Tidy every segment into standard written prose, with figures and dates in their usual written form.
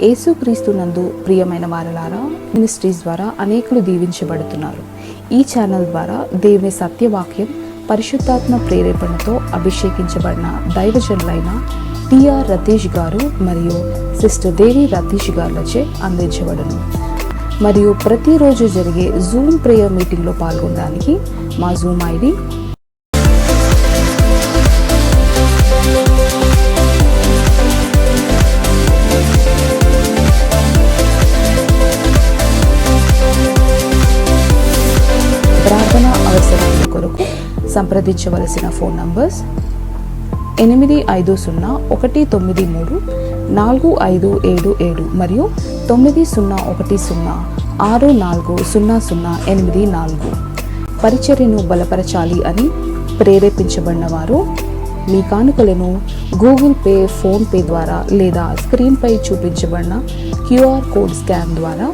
యేసుక్రీస్తునందు ప్రియమైన వారలారా, మినిస్ట్రీస్ ద్వారా అనేకులు దీవించబడుతున్నారు. ఈ ఛానల్ ద్వారా దేవుని సత్యవాక్యం పరిశుద్ధాత్మ ప్రేరేపణతో అభిషేకించబడిన దైవజనులైన టిఆర్ రతీష్ గారు మరియు సిస్టర్ దేవి రతీష్ గారులచే అందించబడును. మరియు ప్రతిరోజు జరిగే జూమ్ ప్రేయర్ మీటింగ్లో పాల్గొనడానికి మా జూమ్ ఐడి ప్రార్థన అవసరాల కొరకు సంప్రదించవలసిన ఫోన్ నంబర్స్ 8501934577 మరియు 9010640084. పరిచర్యను బలపరచాలి అని ప్రేరేపించబడిన వారు మీ కానుకలను గూగుల్ పే, ఫోన్ పే ద్వారా లేదా స్క్రీన్పై చూపించబడిన క్యూఆర్ కోడ్ స్కాన్ ద్వారా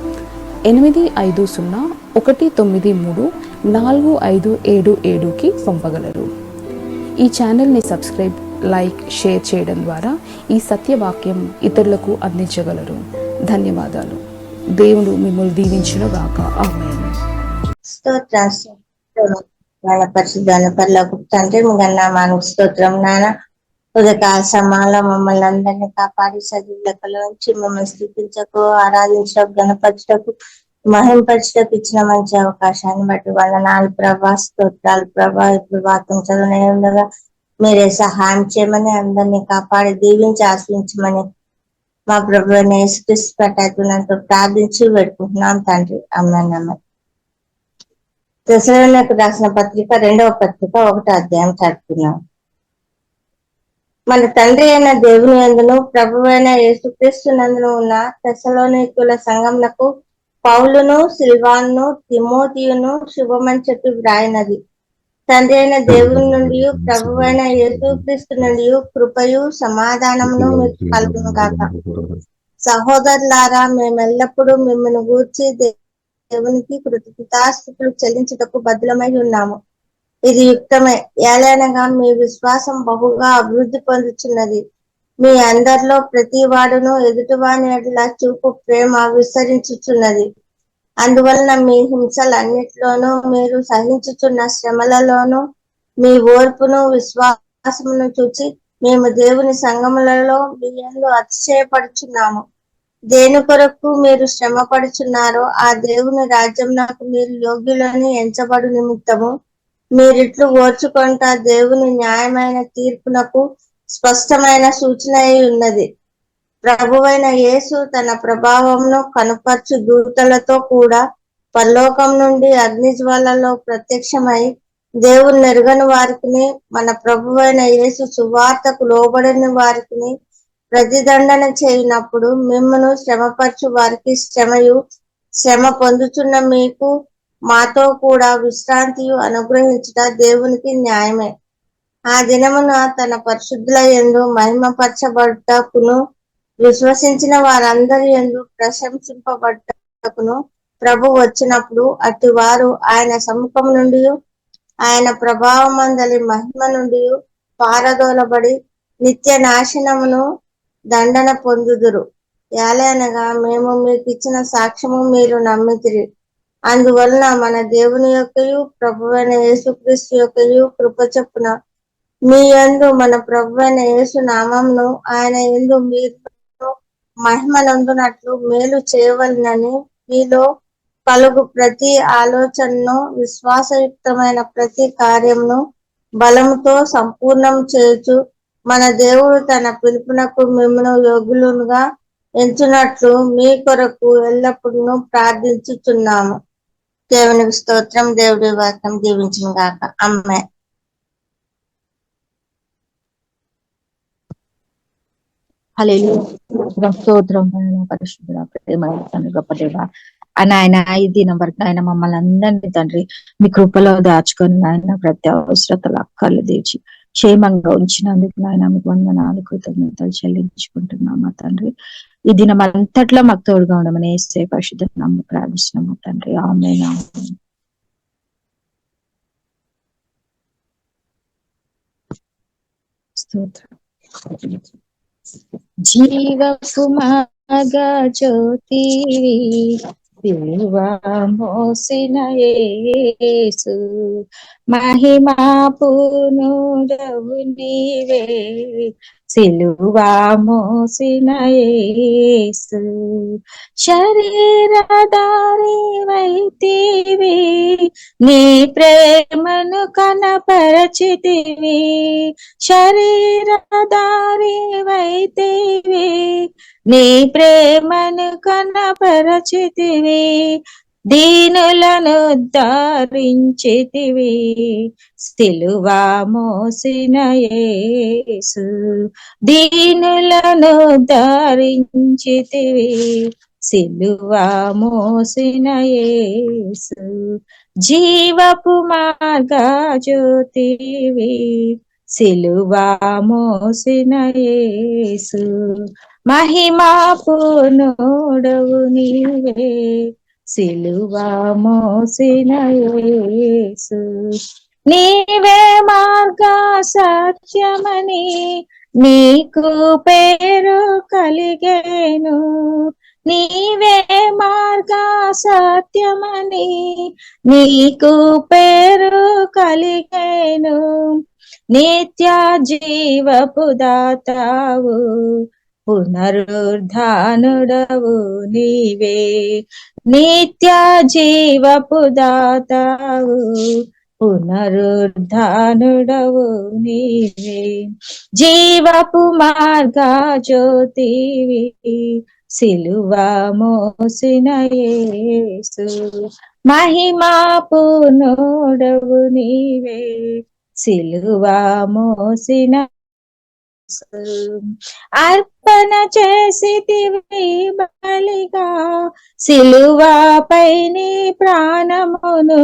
8501934577కి పంపగలరు. ఈ ఛానల్ని సబ్స్క్రైబ్, లైక్, షేర్ చేయడం ద్వారా ఈ సత్యవాక్యం ఇతరులకు అందించగలరు. ధన్యవాదాలు. దేవుడు మిమ్మల్ని దీవించునుగాక. ఆమేన్. తండ్రి మీ నామానికి స్తోత్రం నాయన. ఉదయకాల సమయంలో మమ్మల్ని అందరినీ కాపాడి సజీవుల నుంచి మిమ్మల్ని స్థుతించకు, ఆరాధించకు, గణపరచకు, మహింపరచకు ఇచ్చిన మంచి అవకాశాన్ని బట్టి వందనాలు ప్రభా. స్తోత్రాలు ప్రభా. ఇప్పుడు వాక్యం చదువునే ఉండగా మీరే సహాయం చేయమని, అందరినీ కాపాడి దీవించి ఆశ్రయించమని మా ప్రభు యేసుక్రీస్తు పట్టాలతో ప్రార్థించి పెట్టుకుంటున్నాం తండ్రి. అమ్మాయి తెస్సలోనికీయులకు రాసిన పత్రిక 2వ పత్రిక 1వ అధ్యాయం చదువుకున్నాం. మన తండ్రి అయిన దేవుని యందును ప్రభువైన యేసుక్రీస్తు నందును ఉన్న తెస్సలోనికీయుల సంఘమునకు పౌలును, సిల్వానును, తిమోతియును శుభమని చెప్పి వ్రాయినది. తండ్రి అయిన దేవుని నుండి, ప్రభువైన యేసుక్రీస్తు నుండి కృపయు సమాధానమును మీకు కలుగును గాక. సహోదరులారా, మేమెల్లప్పుడూ మిమ్మల్ని గూర్చి దేవునికి కృతజ్ఞతాస్తుతులు చెల్లించుటకు బద్ధులమై ఉన్నాము. ఇది యుక్తమే. ఏలైనగా మీ విశ్వాసం బహుగా అభివృద్ధి పొందుచున్నది. మీ అందరిలో ప్రతి వాడును ఎదుటివాని ఎడల చూపు ప్రేమ విస్తరించుచున్నది. అందువలన మీ హింసలన్నిటిలోనూ, మీరు సహించుచున్న శ్రమలలోనూ మీ ఓర్పును, విశ్వాసమును చూచి మేము దేవుని సంఘములలో మీ యందు అతిశయపడుచున్నాము. దేని కొరకు మీరు శ్రమ పడుచున్నారో ఆ దేవుని రాజ్యమునకు మీరు యోగ్యులని ఎంచబడు నిమిత్తము మీరిట్లు ఓర్చుకొంట దేవుని న్యాయమైన తీర్పునకు స్పష్టమైన సూచన అయి ఉన్నది. ప్రభువైన యేసు తన ప్రభావమును కనుపర్చు దూతలతో కూడా పరలోకం నుండి అగ్నిజ్వాలలో ప్రత్యక్షమై దేవుని ఎరుగని వారికిని, మన ప్రభువైన యేసు సువార్తకు లోబడిన వారికిని ప్రతిదండన చేయనప్పుడు మిమ్మను శ్రమపరచు వారికి శ్రమయు, శ్రమ పొందుచున్న మీకు మాతో కూడా విశ్రాంతియు అనుగ్రహించుట దేవునికి న్యాయమే. ఆ దినమున తన పరిశుద్ధుల యందు మహిమపరచబడుటకును, విశ్వసించిన వారందరి యందు ప్రశంసింపబడుటకును ప్రభు వచ్చినప్పుడు అట్టి వారు ఆయన సముఖం నుండి, ఆయన ప్రభావమందలి మహిమ నుండి పారదోలబడి నిత్య నాశనమును దండన పొందుదురు. ఏలైనగా మేము మీకు ఇచ్చిన సాక్ష్యము మీరు నమ్మితిరి. అందువలన మన దేవుని యొక్కయు ప్రభువైన యేసుక్రీస్తు యొక్కయు కృప చొప్పున మీ యందు మన ప్రభువైన యేసు నామమును ఆయన యందు మీరు మహిమ నొందునట్లు మేలు చేయవలనని మీలో కలుగు ప్రతి ఆలోచనను, విశ్వాసయుక్తమైన ప్రతి కార్యమును బలముతో సంపూర్ణం చేయుచు మన దేవుడు తన పిలుపునకు మిమ్మల్ని యోగ్యులుగా ఎంచునట్లు మీ కొరకు ఎల్లప్పుడూ ప్రార్థించుచున్నాము. దేవునికి స్తోత్రం. దేవుడి వాక్యం దీవించును గాక. ఆమేన్. హల్లెలూయా. స్తోత్రం పరిశుద్ధుడా, ప్రేమగల తండ్రి, గొప్ప దేవా. ఆయన ఈ దినం వరకు ఆయన మమ్మల్ని అందరినీ తండ్రి మీ కృపలో దాచుకొని ఆయన ప్రతి అవసరతలు అక్కర్లు తీర్చి క్షేమంగా ఉంచినందుకు నాయన మీకు వందనాలు, కృతజ్ఞతలు చెల్లించుకుంటున్నామా తండ్రి. ఈ దినం అంతట్లో మాకు తోడుగా ఉండమని యేసు పరిశుద్ధ నామమున ప్రార్థిస్తున్నాము తండ్రి. ఆమేన్. స్తోత్రం. జీవ కుమార జ్యోతివి సిలువ మోసిన యేసు మహిమా పూర్ణుడవు నీవే సిలువ మోసిన యేసు శరీరధారి వైతివి నీ ప్రేమను కనపరచితివి శరీరధారి వైతివి నీ ప్రేమను కనపరచితివి దీనులను ఉద్ధరించితివి సిలువ మోసిన యేసు దీనులను ఉద్ధరించితివి సిలువ మోసిన యేసు జీవపు మార్గ జ్యోతివి సిలువ మోసిన యేసు మహిమా పూర్ణుడవు నీవే సిలువ మోసిన యేసు నీవే మార్గ సత్యమని నీకు పేరు కలిగేను నీవే మార్గ సత్యమని నీకు పేరు కలిగేను నిత్య జీవపు దాతావు పునరుద్ధానుడవు నీవే నిత్య జీవపు దాతావు పునరుద్ధానుడవు నీవే జీవపు మార్గ జ్యోతివి సిలువ మోసిన యేసు మహిమా పూర్ణుడవు నీవే సిలువ మోసిన అర్పణ చేసితివి బలిగా సిలువపై నీ ప్రాణమును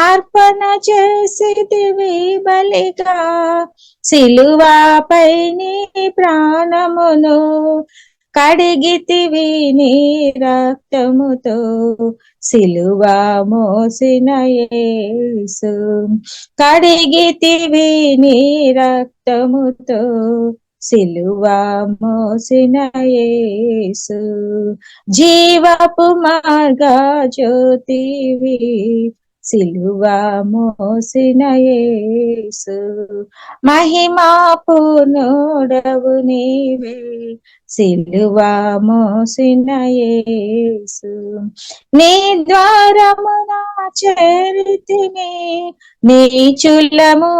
అర్పణ చేసితివి బలిగా సిలువపై నీ ప్రాణమును కడిగితివి నీ రక్తముతో సిలువ మోసిన యేసు కడిగితివి నీ రక్తముతో సిలువ మోసిన యేసు జీవపు మార్గ జ్యోతివి సిలువ మోసిన యేసు మహిమా పూర్ణుడవు నీవే సిలువ మోసిన యేసు నీ ద్వారమున చేరితిమి నీచులము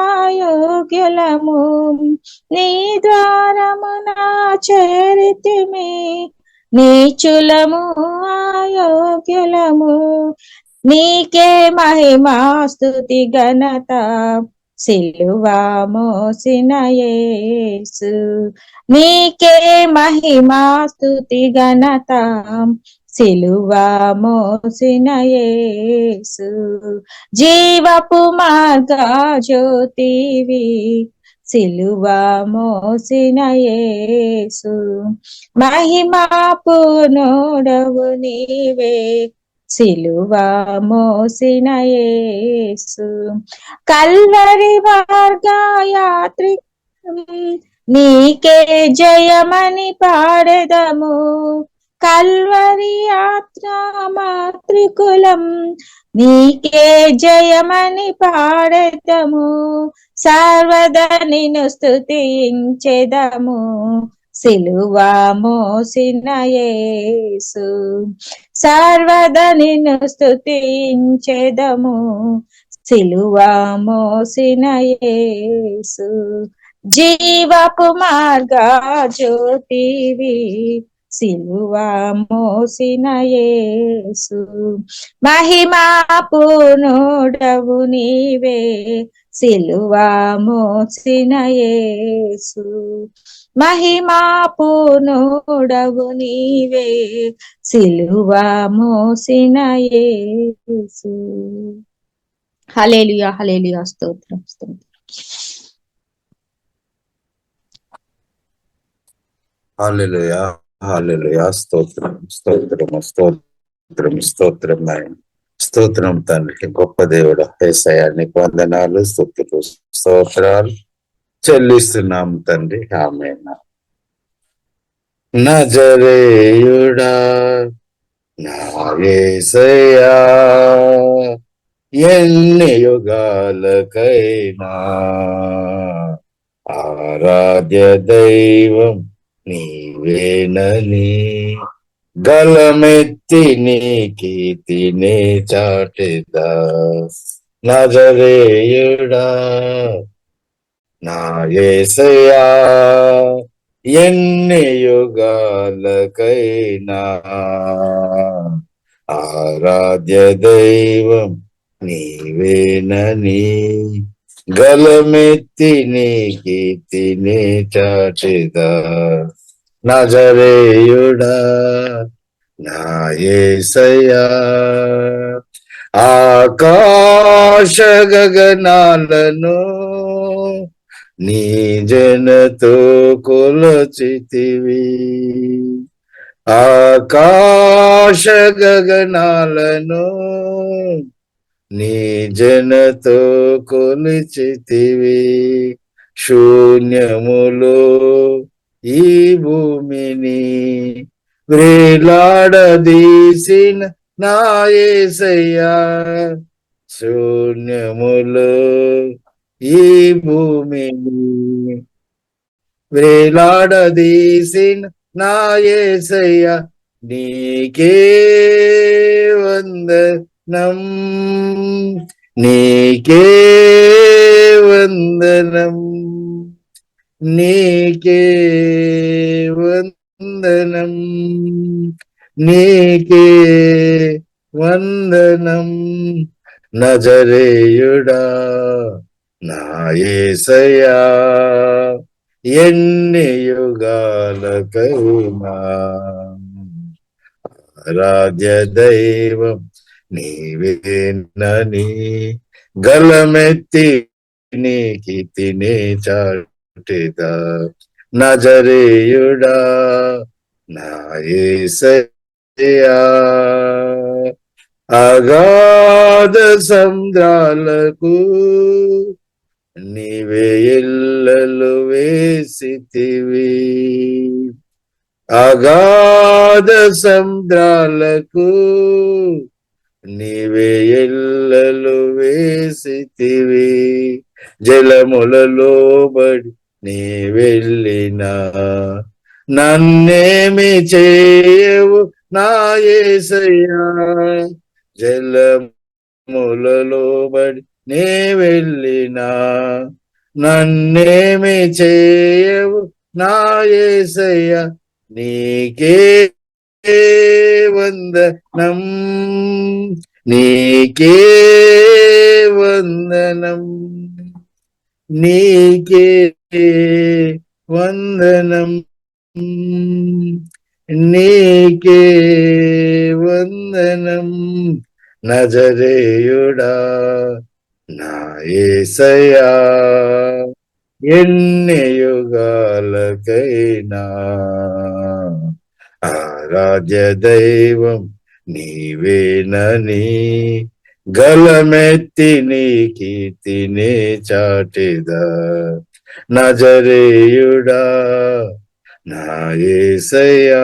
అయోగ్యులము నీ ద్వారమున చేరితిమి నీచులము అయోగ్యులము నీకే మహిమా స్తుతి ఘనత సిలువ మోసిన యేసు నీకే మహిమా స్తుతి ఘనత సిలువ మోసిన యేసు జీవపు మార్గ జ్యోతివి సిలువ మోసిన యేసు మహిమా పూర్ణుడవు నీవే సిలువ మోసిన యేసు కల్వరి మార్గ యాత్రి నీకే జయమని పాడెదము కల్వరి యాత్ర మాతృకులం నీకే జయమని పాడెదము సర్వదా నిన్ను స్తుతించెదము సిలువ మోసిన యేసు సర్వదా నిన్ను స్తుతించెదము సిలువ మోసిన యేసు జీవపు మార్గ జ్యోతివి సిలువ మోసిన యేసు మహిమా పూర్ణుడవు నీవే సిలువ మోసిన యేసు మహిమా పూర్ణుడవు నీవే సిలువ మోసిన యేసు హల్లెలూయా హల్లెలూయా స్తోత్రం స్తోత్రం హల్లెలూయా హల్లెలూయా స్తోత్రం స్తోత్రం స్తోత్రం స్తోత్రం నాయన స్తోత్రం తండ్రి గొప్ప దేవుడు యేసయ్యా నీకు వందనాలు స్తుతులు స్తోత్రాలు చెల్లిస్తున్నాం తండ్రి ఆమేన్ నజరేయుడా నా యేసయ్యా, ఎన్ని యుగాలకైనా ఆరాధ్య దైవం నీవేనని గలమెత్తి నీ కీర్తినే చాటెదా. నజరేయుడా నా యేసయ్యా, ఎన్ని యుగాలకైనా ఆరాధ్య దైవం నీవేనని గలమెత్తి నీ కీర్తిని చాటెదా. నజరేయుడా నా యేసయ్యా, ఆకాశ గగనాలను నీ జనతో కొలచితివి, ఆకాశ గగనాలను నీ జనతో కొలిచితివి. శూన్యములో ఈ భూమిని వ్రేలాడదీసిన నా యేసయ్యా, శూన్యములో ఈ భూమిని వ్రేలాడదీసిన నా యేసయ్యా, నీకే వందనం, నీకే వందనం, నీకే వందనం, నీకే వందనం. నజరేయుడా నా యేసయ్యా, ఎన్ని యుగాలకైనా ఆరాధ్య దైవం నీవేనని గలమెత్తి నీ కీర్తిని చాటెదా. నజరేయుడా నా యేసయ్యా, అగాధ సముద్రాలకు నీవే ఎల్లలు వేసితివి, అగాధ సముద్రాలకు నీవే ఎల్లలు వేసితివి. జలములలో బడి నీ వెళ్ళినా నన్నేమి చేయవు నా యేసయ్యా, జలములలో బడి నే వెళ్ళినా నన్నేమి చేయవు నా యేసయ్యా, నీకే వందనం, నీకే వందనం, నీకే వందనం, నీకే వందనం. నజరేయుడా నా యేసయ్యా, ఎన్ని యుగాలకైనా ఆరాధ్య దైవం నీవేనని గలమెత్తి నీ కీర్తిని చాటెదా. నజరేయుడా నా యేసయ్యా,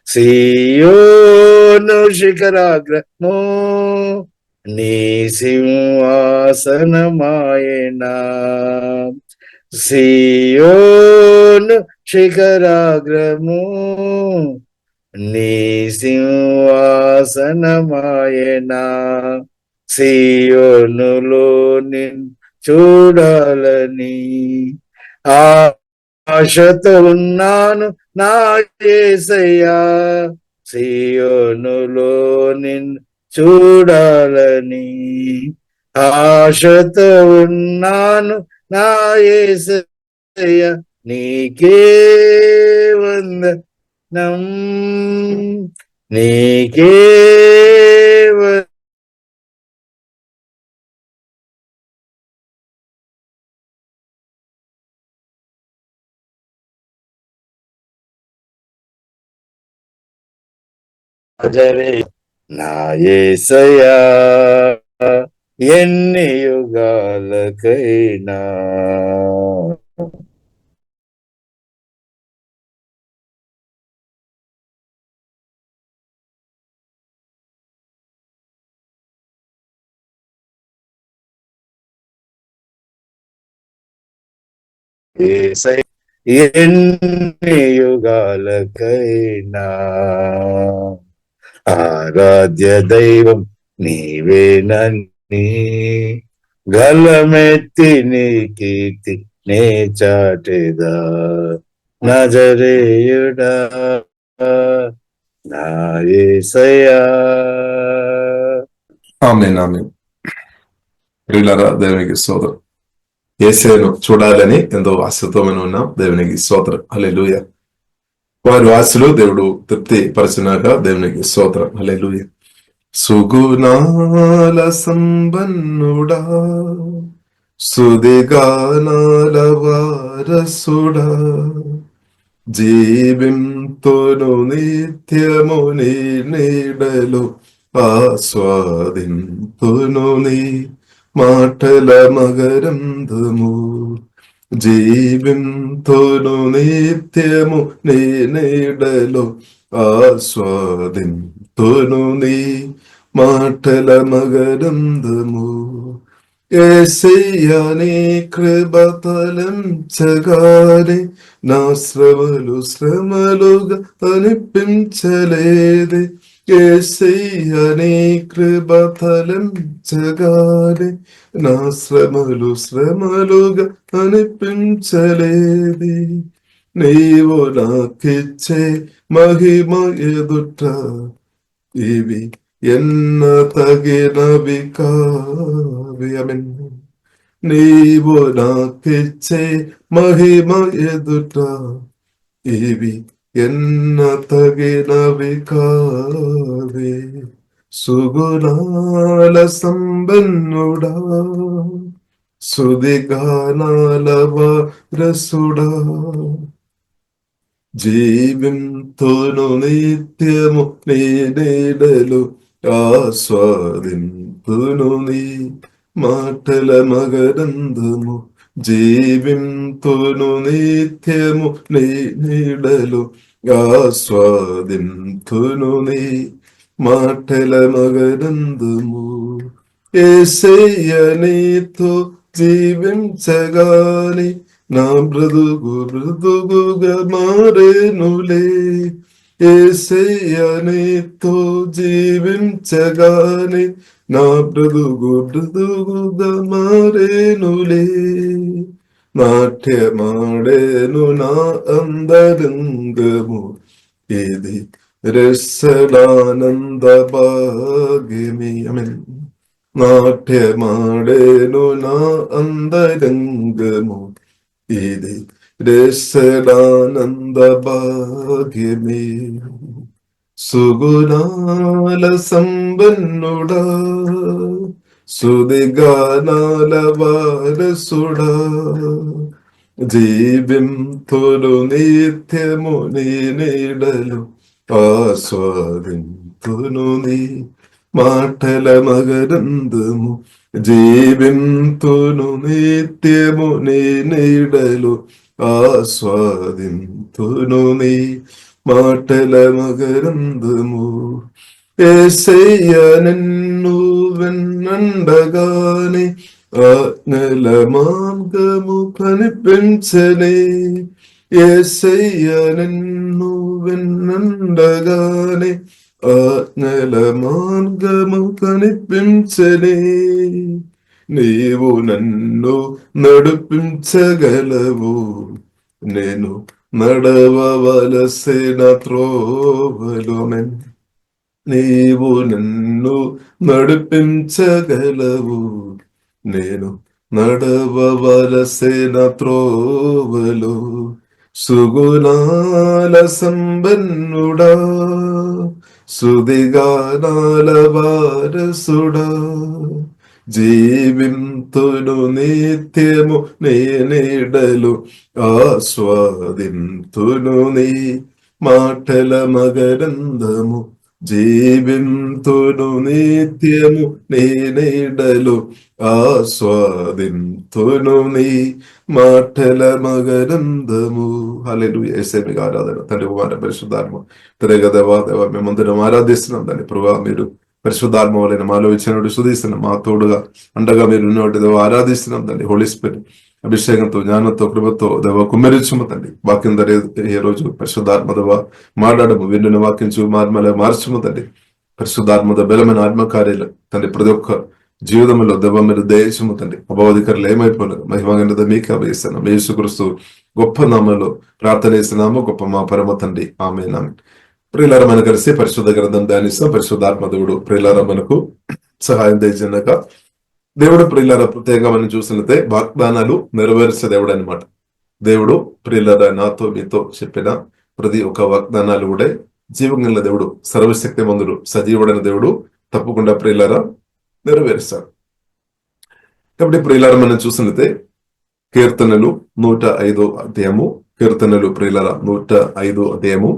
సీయోను శిఖరాగ్రమో నీ సింహాసనమాయనా, సీయోను శిఖరాగ్రము నీ సింహాసనమాయనా, సీయోనులో నిన్ను చూడాలని ఆశతో ఉన్నాను నా యేసయ్యా, సీయోనులో నిన్ను చూడాలని ఆశతో ఉన్నాను నా యేసయ్యా, నీకే వందనం, నీకే నజరే నా యేసయ్యా, ఎన్ని యుగాలకైనా యేసయ్య ఎన్ని యుగాలకైనా ఆరాధ్య దైవం నీవేనని గలమెత్తి నీ కీర్తి నే చాటెదా నజరేయుడా నా యేసయ్యా. ఆమేన్ ఆమేన్. ప్రియులారా, దేవునికి స్తోత్రం. యేసయ్యను చూడాలని ఎంతో ఆశతో మనం ఉన్నాం. దేవునికి స్తోత్రం. హల్లెలూయా. వారి ఆశలు దేవుడు తృప్తి పరిచినాక దేవునికి స్తోత్రం. హల్లెలూయా. సుగుణాల సంపన్నుడా, సుదిగానాల వారసుడా, జీవింతును నిత్యము నీ నీడలు ఆస్వాదింతును నీ మాటల మగరంధము. జీవింతును నిత్యము నీ నీడలు ఆస్వాదింతును నీ మాటల మగరంధము. యేసయ్యా నీ కృప తలంచగానే నా శ్రమలుగా అనిపించలేదే. యేసయ్యా నీ కృప తలంచగానే నా శ్రమలుగా అనిపించలేదే. నీవు నాకిచ్చే మహిమ ఎదుట ఇవి ఎన్న తగినవి కావి. ఆమేన్. నీవు నాకిచ్చే మహిమ ఎదుట ఇవి ఎన్న తగినవి కావి. సుగుణాల సంపన్నుడా, సుదిగానాల వారసుడా, జీవింతును నిత్యము నీ నీడలు ఆస్వాదింతును నీ మాటల మగరంధము. జీవింతును నిత్యము నీ నీడలు ఆస్వాదింతును నీ మాటల మగరంధము. యేసయ్య నీతో జీవించగాని నా బ్రతుకుగా మారేనులే. యేసయ్య నీతో జీవించగాని నా బ్రతుకుగా మారేనులే. నాట్యమాడేను నా అందరంగము, ఇది రసడానంద భాగ్యమే. ఆమేన్. నాట్యమాడేను నా అందరంగము, ఇది రసడానంద భాగ్యమే. సుగుణాల సంపన్నుడా, సుదిగానాల వారసుడా, జీవింతును నిత్యము నీ నీడలు ఆస్వాదింతును నీ మాటల మగరంధము. జీవింతును నిత్యము నీ నీడలు ఆస్వాదింతును నీ మాటల మగరంధము. యేసయ్య నిన్ను వెన్నండగానే ఆజ్ఞల మార్గము కనిపించలే. యేసయ్య నిన్ను వెన్నండగానే ఆజ్ఞల మార్గము కనిపించలే. నీవు నన్ను నడిపించగలవు, నేను నడవవలసిన త్రోవలు. ఆమేన్. నీవు నన్ను నడిపించగలవు, నేను నడవవలసిన త్రోవలు. సుగుణాల సంపన్నుడా, సుదిగానాల వారసుడా, జీవింతును నిత్యము నీ నీడలు ఆస్వాదింతును నీ మాటల మగరంధము. జీవింతును నిత్యము నీ నీడలు ఆస్వాదింతును నీ మాటల మగరంధము. హల్లెలూయా. యేసయ్య మీకు ఆరాధన. తండ్రి కుమార పరిశుద్ధాత్మ తిరగదవా దేవా, మేమందరం ఆరాధిస్తున్నాం. దాన్ని ప్రభువా మీరు పరిశుద్ధాత్మ వలన మాలో ఇచ్చినట్టు సుధిస్తున్నాం. మా తోడుగా అండగా మీరు ఉన్నట్టు దేవా ఆరాధిస్తున్నాం. దాన్ని హోలీ స్పిరిట్ అభిషేకంతో, జ్ఞానంతో, కృపతో దేవ కుమ్మరించుము తండ్రి. వాక్యం ధర ఏ రోజు పరిశుద్ధాత్మదవ మాట్లాడము, విన్నున వాక్యం మార్చుము తండ్రి. పరిశుద్ధాత్మద బలమైన ఆత్మకార్యాలు తండ్రి ప్రతి ఒక్క జీవితంలో దెబ్బ మీరు దయచము తండ్రి. అభావధికారులు ఏమైపోలేదు మహిమగంధ మీకే అభయిస్తున్నాం. యేసుక్రీస్తు గొప్ప నామంలో ప్రార్థన చేస్తున్నాము, గొప్ప మా పరమ తండ్రి. ఆమేన్. ప్రియులారా, మనం కలిసి పరిశుద్ధ గ్రంథం ధ్యానిస్తాం. పరిశుద్ధాత్మ దేవుడు ప్రియులారా మనకు సహాయం దయచేయక దేవుడు ప్రియులారా ప్రత్యేకంగా మనం చూసినట్లయితే వాగ్దానాలు నెరవేర్చే దేవుడు అనమాట. దేవుడు ప్రియులారా నాతో మీతో చెప్పిన ప్రతి ఒక్క వాగ్దానాలు కూడా జీవంగల దేవుడు, సర్వశక్తి మందుడు, సజీవుడైన దేవుడు తప్పకుండా ప్రియులారా నెరవేరుస్తాడు. కాబట్టి ప్రియులారా మనం చూసినట్లయితే కీర్తనలు 105 అధ్యాయము, కీర్తనలు ప్రియులారా 105 అధ్యాయము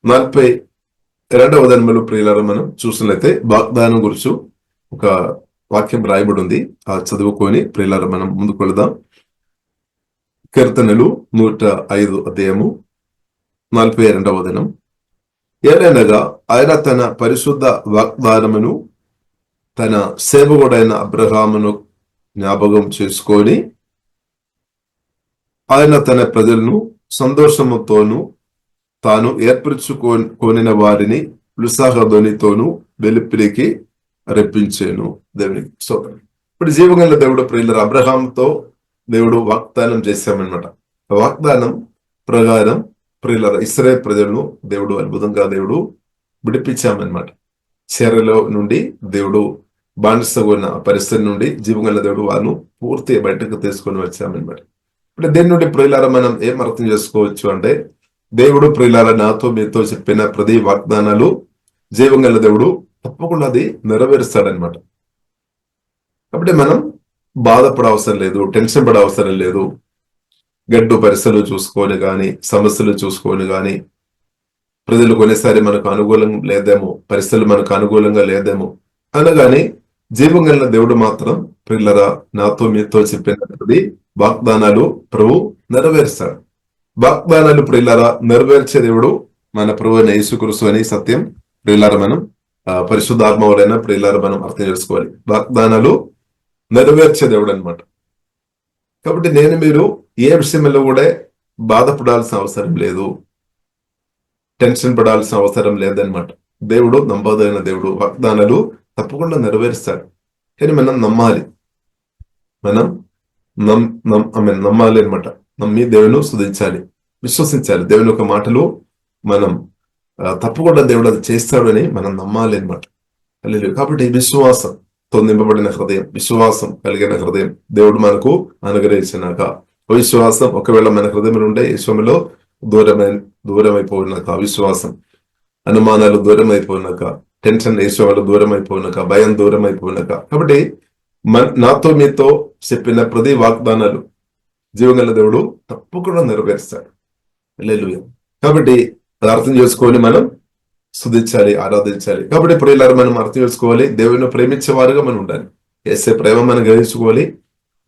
42వ వచనములు ప్రియులారా మనం చూసినట్లయితే వాగ్దానం గురించి ఒక వాక్యం రాయబడి ఉంది. ఆ చదువుకొని ప్రియులారా మనం ముందుకు వెళదాం. కీర్తనలు 105 అధ్యాయము 42వ వచనం. ఏలైనగా ఆయన తన పరిశుద్ధ వాగ్దానమును తన సేవకుడైన అబ్రహామును జ్ఞాపకం చేసుకొని ఆయన తన ప్రజలను సంతోషముతోనూ తాను ఏర్పరచుకొనిన వారిని ఉత్సాహ ధ్వనితోనూ వెలుపలికి రప్పించాను. దేవునికి స్తోత్రం. ఇప్పుడు జీవగల దేవుడు ప్రియులారా అబ్రహాంతో దేవుడు వాగ్దానం చేశామన్నమాట. వాగ్దానం ప్రకారం ప్రియులారా ఇశ్రాయేలు ప్రజలను దేవుడు అద్భుతంగా దేవుడు విడిపించామన్నమాట. చెరలో నుండి దేవుడు బానిసగా ఉన్న పరిస్థితి నుండి జీవగల దేవుడు వారిని పూర్తి బయటకు తీసుకొని వచ్చామన్నమాట. ఇప్పుడు దీని నుండి ప్రియులారా మనం ఏం అర్థం చేసుకోవచ్చు అంటే, దేవుడు ప్రియులారా నాతో మీతో చెప్పిన ప్రతి వాగ్దానాలు జీవగల దేవుడు తప్పకుండా అది నెరవేరుస్తాడనమాట. కాబట్టి మనం బాధపడే అవసరం లేదు, టెన్షన్ పడే అవసరం లేదు. గడ్డు పరిస్థితులు చూసుకొని కానీ, సమస్యలు చూసుకొని కానీ, ప్రజలు కొన్నిసారి మనకు అనుకూలంగా లేదేమో, పరిస్థితులు మనకు అనుకూలంగా లేదేమో అనగాని జీవంగల దేవుడు మాత్రం ప్రియులారా నాతో మీతో చెప్పినది వాగ్దానాలు ప్రభు నెరవేరుస్తాడు. వాగ్దానాలు ప్రియులారా నెరవేర్చే దేవుడు మన ప్రభు అయిన యేసుక్రీస్తు అని సత్యం ప్రియులారా మనం పరిశుద్ధాత్మవులైన ప్రియులారా మనం అర్థం చేసుకోవాలి. వాగ్దానాలు నెరవేర్చే దేవుడు అనమాట. కాబట్టి నేను మీరు ఏ విషయంలో కూడా బాధపడాల్సిన అవసరం లేదు, టెన్షన్ పడాల్సిన అవసరం లేదనమాట. దేవుడు నమ్మదైన దేవుడు, వాగ్దానాలు తప్పకుండా నెరవేరుస్తాడు. కానీ మనం నమ్మాలి, మనం నమ్మాలి అనమాట. నమ్మి దేవుని స్తుతించాలి, విశ్వసించాలి. దేవుని యొక్క మాటలు మనం తప్పకుండా దేవుడు అది చేస్తాడు అని మనం నమ్మాలి అనమాట. కాబట్టి విశ్వాసంతో నింపబడిన హృదయం, విశ్వాసం కలిగిన హృదయం దేవుడు మనకు అనుగ్రహించినాక, విశ్వాసం ఒకవేళ మన హృదయంలో ఉండే విశ్వంలో దూరమైపోయినాక, అవిశ్వాసం అనుమానాలు దూరం అయిపోయినాక, టెన్షన్ ఈశ్వరాలు దూరం అయిపోయినాక, భయం దూరం అయిపోయినాక, కాబట్టి నాతో మీతో చెప్పిన ప్రతి వాగ్దానాలు జీవగల దేవుడు తప్పకుండా నెరవేరుస్తాడు. హల్లెలూయా. కాబట్టి అర్థం చేసుకొని మనం స్తుతించాలి, ఆరాధించాలి. కాబట్టి ఇప్పుడు ఇలా మనం అర్థం చేసుకోవాలి, దేవుని ప్రేమించే వారుగా మనం ఉండాలి. యేసే ప్రేమ మనం గ్రహించుకోవాలి.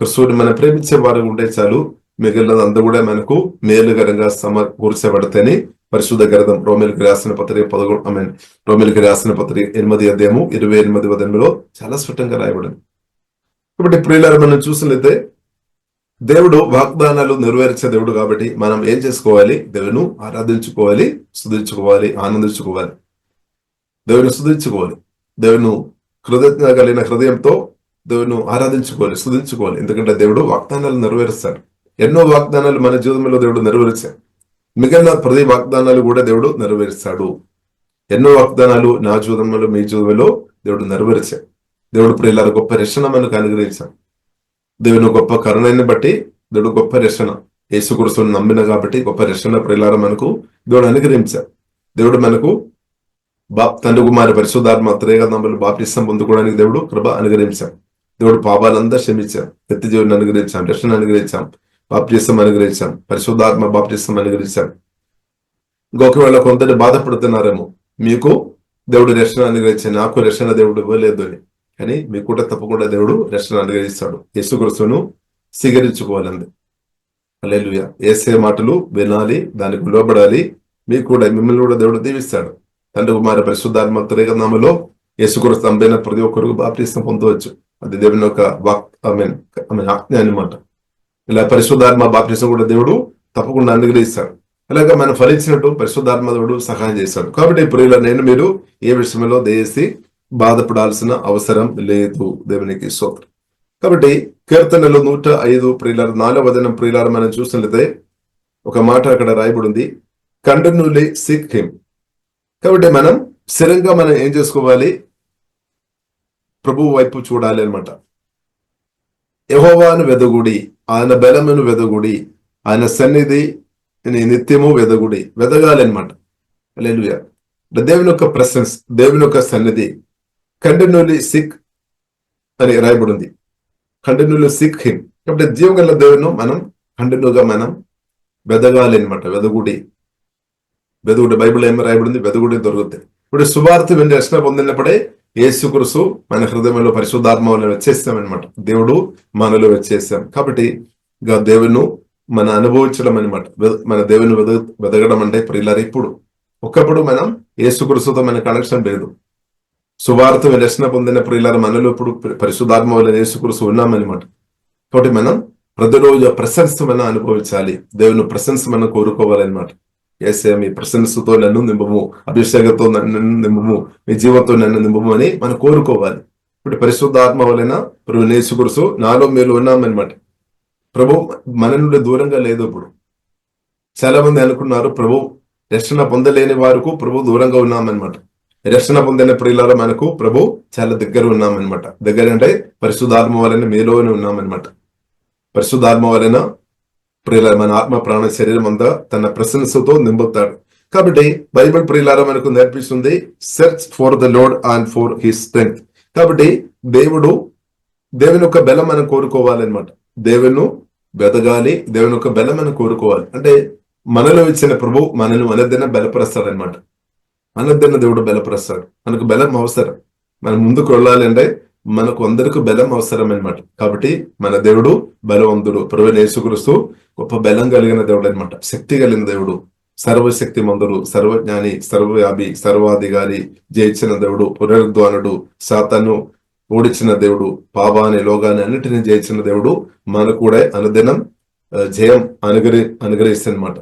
కృష్ణుడిని మనం ప్రేమించే వారుగా ఉంటే చాలు, మిగిలినదంతా కూడా మనకు మేలుకరంగా సమకూర్చబడతాయని పరిశుద్ధ గ్రంథం రోమిలికి రాసిన పత్రిక 8 అధ్యాయము 28వ వచనంలో చాలా స్పష్టంగా రాయబడింది. కాబట్టి ప్రియులారా మనం చూసినట్లయితే దేవుడు వాగ్దానాలు నెరవేర్చే దేవుడు కాబట్టి మనం ఏం చేసుకోవాలి? దేవుని ఆరాధించుకోవాలి, స్తుతించుకోవాలి, ఆనందించుకోవాలి, దేవుని స్తుతించుకోవాలి. దేవుని కృతజ్ఞత కలిగిన హృదయంతో దేవుని ఆరాధించుకోవాలి, స్తుతించుకోవాలి. ఎందుకంటే దేవుడు వాగ్దానాలు నెరవేరుస్తాడు. ఎన్నో వాగ్దానాలు మన జీవితంలో దేవుడు నెరవేర్చాడు. మిగిలిన ప్రతి వాగ్దానాలు కూడా దేవుడు నెరవేరుస్తాడు. ఎన్నో వాగ్దానాలు నా జీవితంలో మీ జీవితంలో దేవుడు నెరవేర్చాడు. దేవుడు ప్రియులారా గొప్ప రక్షణ మనకు అనుగ్రహించాడు. దేవుని గొప్ప కరుణని బట్టి దేవుడు గొప్ప రక్షణ, యేసుక్రీస్తుని నమ్మిన కాబట్టి గొప్ప రక్షణ ప్రియులారా మనకు దేవుడు అనుగ్రహించాడు. దేవుడు మనకు తండ్రి కుమారి పరిశుద్ధాత్మ త్రేగా నమ్మలు బాప్టిసం పొందుకోవడానికి దేవుడు కృప అనుగ్రహించాం. దేవుడు పాపాలంతా క్షమించాం, వ్యక్తి జీవుని అనుగ్రహించాం, రక్షణ అనుగ్రహించాం, బాప్టిసం అనుగ్రహించాం, పరిశుద్ధాత్మ బాప్టిసం అనుగ్రహించాం. ఇంకొకవేళ కొందరు బాధపడుతున్నారేమో, మీకు దేవుడు రక్షణ అనుగ్రహించాడు, నాకు రక్షణ దేవుడు ఇవ్వలేదు అని. కానీ మీకు కూడా తప్పకుండా దేవుడు రక్షణ అనుగ్రహిస్తాడు. యేసుక్రీస్తును స్వీకరించుకోవాలంది. హల్లెలూయా. యేసే మాటలు వినాలి, దానికి లోబడాలి. మీకు కూడా మిమ్మల్ని కూడా దేవుడు దీవిస్తాడు. తండ్రి కుమార పరిశుద్ధాత్మ త్రేక నామములో యేసుక్రీస్తు నమ్మిన ప్రతి ఒక్కరికి బాప్టిసం పొందవచ్చు. అది దేవుని యొక్క ఆజ్ఞ అన్నమాట. ఇలా పరిశుద్ధాత్మ బాప్టిజం కూడా దేవుడు తప్పకుండా అనుగ్రహిస్తాడు. అలాగే మనం ఫలించినట్టు పరిశుద్ధాత్మ దేవుడు సహాయం చేశాడు. కాబట్టి ప్రియుల నేను మీరు ఏ విషయంలో దయచేసి బాధపడాల్సిన అవసరం లేదు. దేవునికి స్తోత్రం. కాబట్టి కీర్తనలు 105 ప్రియులారు 4వ వచనం ప్రియులారు మనం చూసినట్లయితే ఒక మాట అక్కడ రాయబడి ఉంది, కంటిన్యూలీ సీక్ హిమ్. కాబట్టి మనం స్థిరంగా మనం ఏం చేసుకోవాలి, ప్రభువు వైపు చూడాలి అనమాట. యెహోవాను వెదగుడి, ఆయన బలమును వెదగుడి, ఆయన సన్నిధి నిత్యము వెదగుడి, వెదగాలి అనమాట. హల్లెలూయా. దేవుని యొక్క ప్రెసెన్స్, దేవుని యొక్క సన్నిధి కంటిన్యూలీ సిక్ అని రాయబడి ఉంది. Continually seek him. కాబట్టి జీవగల దేవుని మనం కంటిన్యూగా మనం వెదగాలి అనమాట. వెదగుడి బైబిల్ ఏమి రాయబడింది, వెదగుడి దొరుకుతాయి. ఇప్పుడు సువార్త విని రక్షణ పొందినప్పుడే యేసుక్రీస్తు మన హృదయంలో పరిశుద్ధాత్మ వల్ల వచ్చేస్తామన్నమాట. దేవుడు మనలో వచ్చేసాం. కాబట్టి ఇంకా దేవుని మన అనుభవించడం అనమాట. మన దేవుని వెదగడం అంటే ప్రియులారు ఇప్పుడు ఒకప్పుడు మనం యేసుక్రీస్తుతో మన కనెక్షన్ లేదు. సువార్త రక్షణ పొందిన ప్రియులారు మనలో ఇప్పుడు పరిశుద్ధాత్మ వల్ల యేసుక్రీస్తు ఉన్నామన్నమాట. కాబట్టి మనం ప్రతిరోజు ప్రశంస మనం అనుభవించాలి. దేవుని ప్రశంస మనం కోరుకోవాలన్నమాట. ఏసే మీ ప్రశంసతో నన్ను నింపము, అభిషేకంతో నన్ను నింపము, మీ జీవంతో నన్ను నింపము అని మనం కోరుకోవాలి. ఇప్పుడు పరిశుద్ధాత్మ వలన ప్రభు యేసుక్రీస్తు నాలో మీరు ఉన్నామన్నమాట. ప్రభు మన నుండి దూరంగా లేదు. ఇప్పుడు చాలా మంది అనుకున్నారు ప్రభు రక్షణ పొందలేని వారికి ప్రభు దూరంగా ఉన్నామన్నమాట. రక్షణ పొందిన ప్రియులారా మనకు ప్రభు చాలా దగ్గర ఉన్నామన్నమాట. దగ్గర అంటే పరిశుద్ధాత్మ వలన మీలోనే ఉన్నామన్నమాట. పరిశుద్ధాత్మ వలన ప్రియుల మన ఆత్మ ప్రాణ శరీరం అంతా తన ప్రశంసతో నింపుతాడు. కాబట్టి బైబిల్ ప్రియులారా మనకు నేర్పిస్తుంది search for the lord and for his strength. కాబట్టి దేవుని యొక్క బలం మనం కోరుకోవాలన్నమాట. దేవుని వెదగాలి, దేవుని యొక్క బలం మనం కోరుకోవాలి. అంటే మనలో ఇచ్చిన ప్రభు మనల్ని అనదిన బలపరుస్తాడు అనమాట. అనదిన దేవుడు బలపరుస్తాడు. మనకు బలం అవసరం. మనం ముందుకు వెళ్ళాలి అంటే మనకు అందరికి బలం అవసరం అనమాట. కాబట్టి మన దేవుడు బలవంతుడు. ప్రభువైన యేసుక్రీస్తు గొప్ప బలం కలిగిన దేవుడు అనమాట. శక్తి కలిగిన దేవుడు, సర్వశక్తి మంతుడు, సర్వజ్ఞాని, సర్వవ్యాపి, సర్వాధికారి, జయించిన దేవుడు, పునరుద్ధానుడు, సాతాను ఓడించిన దేవుడు, పాపాన్ని లోగాన్ని అన్నిటిని జయించిన దేవుడు మనకు కూడా అనుదినం జయం అనుగ్రహిస్తానమాట.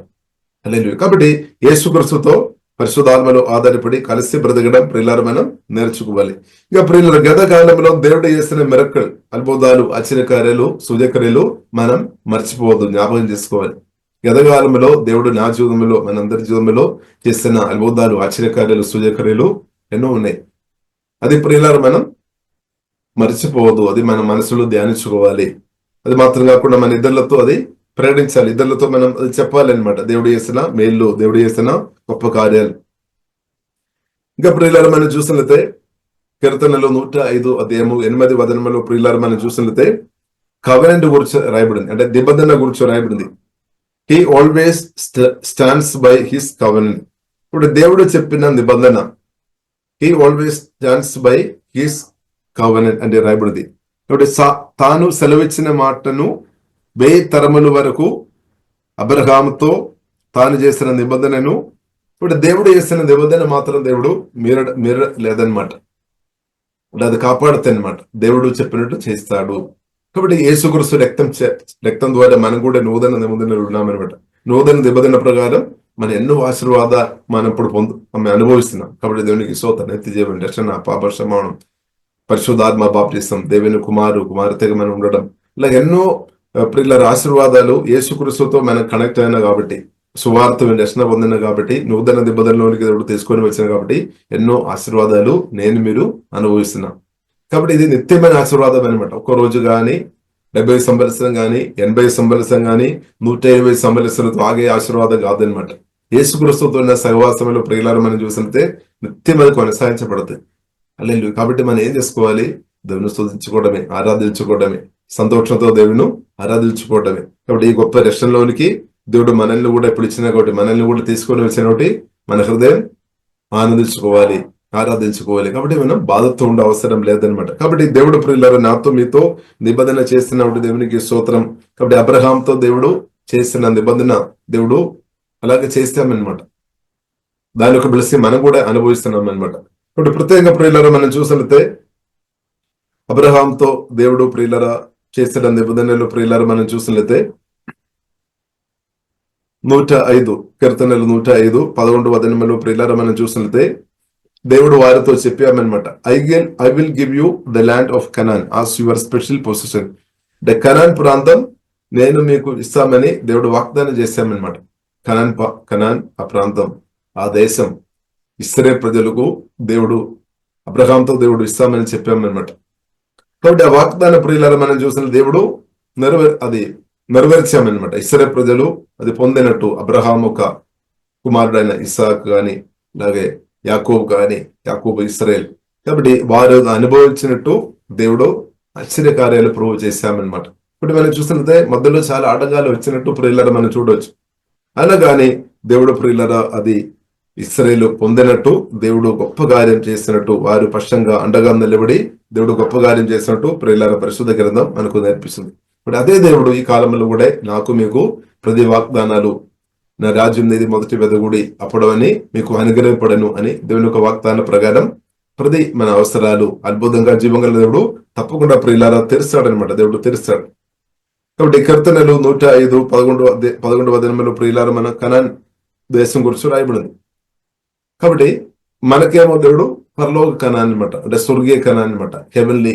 హల్లెలూయా. కాబట్టి యేసుక్రీస్తుతో పరిశుద్ధాత్మలో ఆధారపడి కలిసి బ్రతకడం ప్రియులారు మనం నేర్చుకోవాలి. ఇక ప్రియుల గత కాలంలో దేవుడు చేసిన మిరకల్, అద్భుతాలు, ఆశ్చర్యకార్యాలు, సూచక్రియలు మనం మర్చిపోవద్దు, జ్ఞాపకం చేసుకోవాలి. గతకాలంలో దేవుడు నా జీవితంలో మనందరి జీవితంలో చేస్తున్న అద్భుతాలు, ఆశ్చర్యకార్యాలు, సూచక్రియలు ఎన్నో ఉన్నాయి. అది ప్రియులారు మనం మర్చిపోవద్దు. అది మన మనసులో ధ్యానించుకోవాలి. అది మాత్రం కాకుండా మన ఇద్దరితో అది ప్రకటించాలి. ఇద్దరితో మనం అది చెప్పాలి అనమాట. దేవుడు చేసిన మేలు, దేవుడు చేసిన గొప్ప కార్యాలు. ఇంకా ప్రియులారు మనం చూసినట్లయితే కీర్తనలో 105 అధ్యాయము 8 వచనంలో ప్రియులారు మనం చూసినట్లయితే కవెనెంట్ గురించి రాయబడింది, అంటే నిబంధన గురించి రాయబడింది. He always stands by his covenant. ఇప్పుడు దేవుడు చెప్పిన నిబంధన, he always stands by his covenant అంటే రాయబడింది. కాబట్టి తాను సెలవిచ్చిన మాటను 1000 తరముల వరకు అబ్రహాముతో తాను చేసిన నిబంధనను, ఇప్పుడు దేవుడు చేసిన నిబంధన మాత్రం దేవుడు మీర లేదనమాట. అది కాపాడుతాయి అనమాట. దేవుడు చెప్పినట్టు చేస్తాడు. కాబట్టి యేసుక్రీస్తు రక్తం ద్వారా మనం కూడా నూతన నిబంధనలు ఉన్నామనమాట. నూతన నిబంధన ప్రకారం మన ఎన్నో ఆశీర్వాద మనం ఇప్పుడు అనుభవిస్తున్నాం. కాబట్టి దేవునికి స్తోత్రం. నిత్య జీవం, రక్షణ, పాప క్షమాపణ, పరిశుద్ధాత్మ బాప్తిసం, దేవుని కుమార్తెగా మనం ఉండడం, ఇలా ఎన్నో ప్రియుల ఆశీర్వాదాలు యేసుక్రీస్తుతో మనం కనెక్ట్ అయినా కాబట్టి, సువార్త రక్షణ పొందిన కాబట్టి, నూతన నిబంధనలోనికి దేవుడు తీసుకొని వచ్చిన కాబట్టి ఎన్నో ఆశీర్వాదాలు నేను మీరు అనుభవిస్తున్నాం. కాబట్టి ఇది నిత్యమైన ఆశీర్వాదం అనమాట. ఒక్క రోజు కానీ 70 సంవత్సరం కానీ 80 సంవత్సరం కానీ 120 సంవత్సరాలతో ఆగే ఆశీర్వాదం కాదనమాట. యేసుక్రీస్తుతో ఉన్న సహవాసంలో ప్రియులారు మనం చూసితే నిత్యమైన కొనసాగించబడుతుంది. అల్లెలు. కాబట్టి మనం ఏం చేసుకోవాలి? దేవుని స్తుతించుకోవడమే, ఆరాధించుకోవడమే, సంతోషంతో దేవుని ఆరాధించుకోవడమే. కాబట్టి ఈ గొప్ప రక్షణలోనికి దేవుడు మనల్ని కూడా ఇప్పుడు ఇచ్చిన కాబట్టి, మనల్ని కూడా తీసుకొని వచ్చిన కాబట్టి మన హృదయం ఆనందించుకోవాలి, ఆరాధించుకోవాలి. కాబట్టి మనం బాధతో ఉండే అవసరం లేదనమాట. కాబట్టి దేవుడు ప్రియులారా నాతో మీతో నిబంధన చేస్తున్నప్పుడు దేవునికి స్తోత్రం. కాబట్టి అబ్రహాంతో దేవుడు చేసిన నిబంధన దేవుడు అలాగే చేస్తామన్నమాట. దాని యొక్క బ్లెస్సింగ్ మనం కూడా అనుభవిస్తున్నాం అనమాట. ఇప్పుడు ప్రత్యేకంగా ప్రియులారా మనం చూసినట్లయితే అబ్రహాంతో దేవుడు ప్రియులారా చేసిన నిబంధనలు ప్రియులారా మనం చూసినట్లయితే 105 కీర్తనలు 105 11 వచనములు ప్రియులారా మనం చూసినట్లయితే దేవుడు వారితో చెప్పామన్నమాట, I will give you the land of Canaan as your special position. అంటే కనాన్ ప్రాంతం నేను మీకు ఇస్తామని దేవుడు వాగ్దానం చేశామన్నమాట. కనాన్ ఆ ప్రాంతం, ఆ దేశం ఇశ్రాయేలు ప్రజలకు దేవుడు అబ్రహాంతో దేవుడు ఇస్తామని చెప్పామన్నమాట. కాబట్టి ఆ వాగ్దాన ప్రియులారా మనం చూసిన దేవుడు నెరవేర్చామన్నమాట. ఇశ్రాయేలు ప్రజలు అది పొందినట్టు అబ్రహాం ఒక కుమారుడైన ఇస్సాకు గాని, అలాగే యాకోబు గాని, యాకోబు ఇశ్రాయేల్, కాబట్టి వారు అనుభవించినట్టు దేవుడు ఆశ్చర్యకార్యాలు ప్రోవ్ చేశామన్నమాట. ఇప్పుడు మనం చూసినట్లయితే మధ్యలో చాలా ఆటగాలు వచ్చినట్టు ప్రియులారా మనం చూడవచ్చు. అలాగాని దేవుడు ప్రియులారా అది ఇశ్రాయేలు పొందినట్టు, దేవుడు గొప్ప కార్యం చేసినట్టు, వారు పక్షంగా అండగా నిలబడి దేవుడు గొప్ప కార్యం చేసినట్టు ప్రియులారా పరిశుద్ధ గ్రంథం మనకు నేర్పిస్తుంది. ఇప్పుడు అదే దేవుడు ఈ కాలంలో కూడా నాకు మీకు ప్రతి వాగ్దానాలు, నా రాజ్యం నీది మొదటి వెదగుడి అప్పుడు అని మీకు అనుగ్రహపడను అని దేవుని యొక్క వాగ్దాన ప్రకారం ప్రతి మన అవసరాలు అద్భుతంగా జీవంగల దేవుడు తప్పకుండా ప్రియులారా తెరుస్తాడనమాట. దేవుడు తెరుస్తాడు. కాబట్టి కీర్తనలు 105 11 వచనములు ప్రియులారా మన కనాన్ దేశం గురించి రాయబడింది. కాబట్టి మనకేమో దేవుడు పరలోక కనాన్ అనమాట, అంటే స్వర్గీయ కనాన్ అనమాట, హెవెన్లీ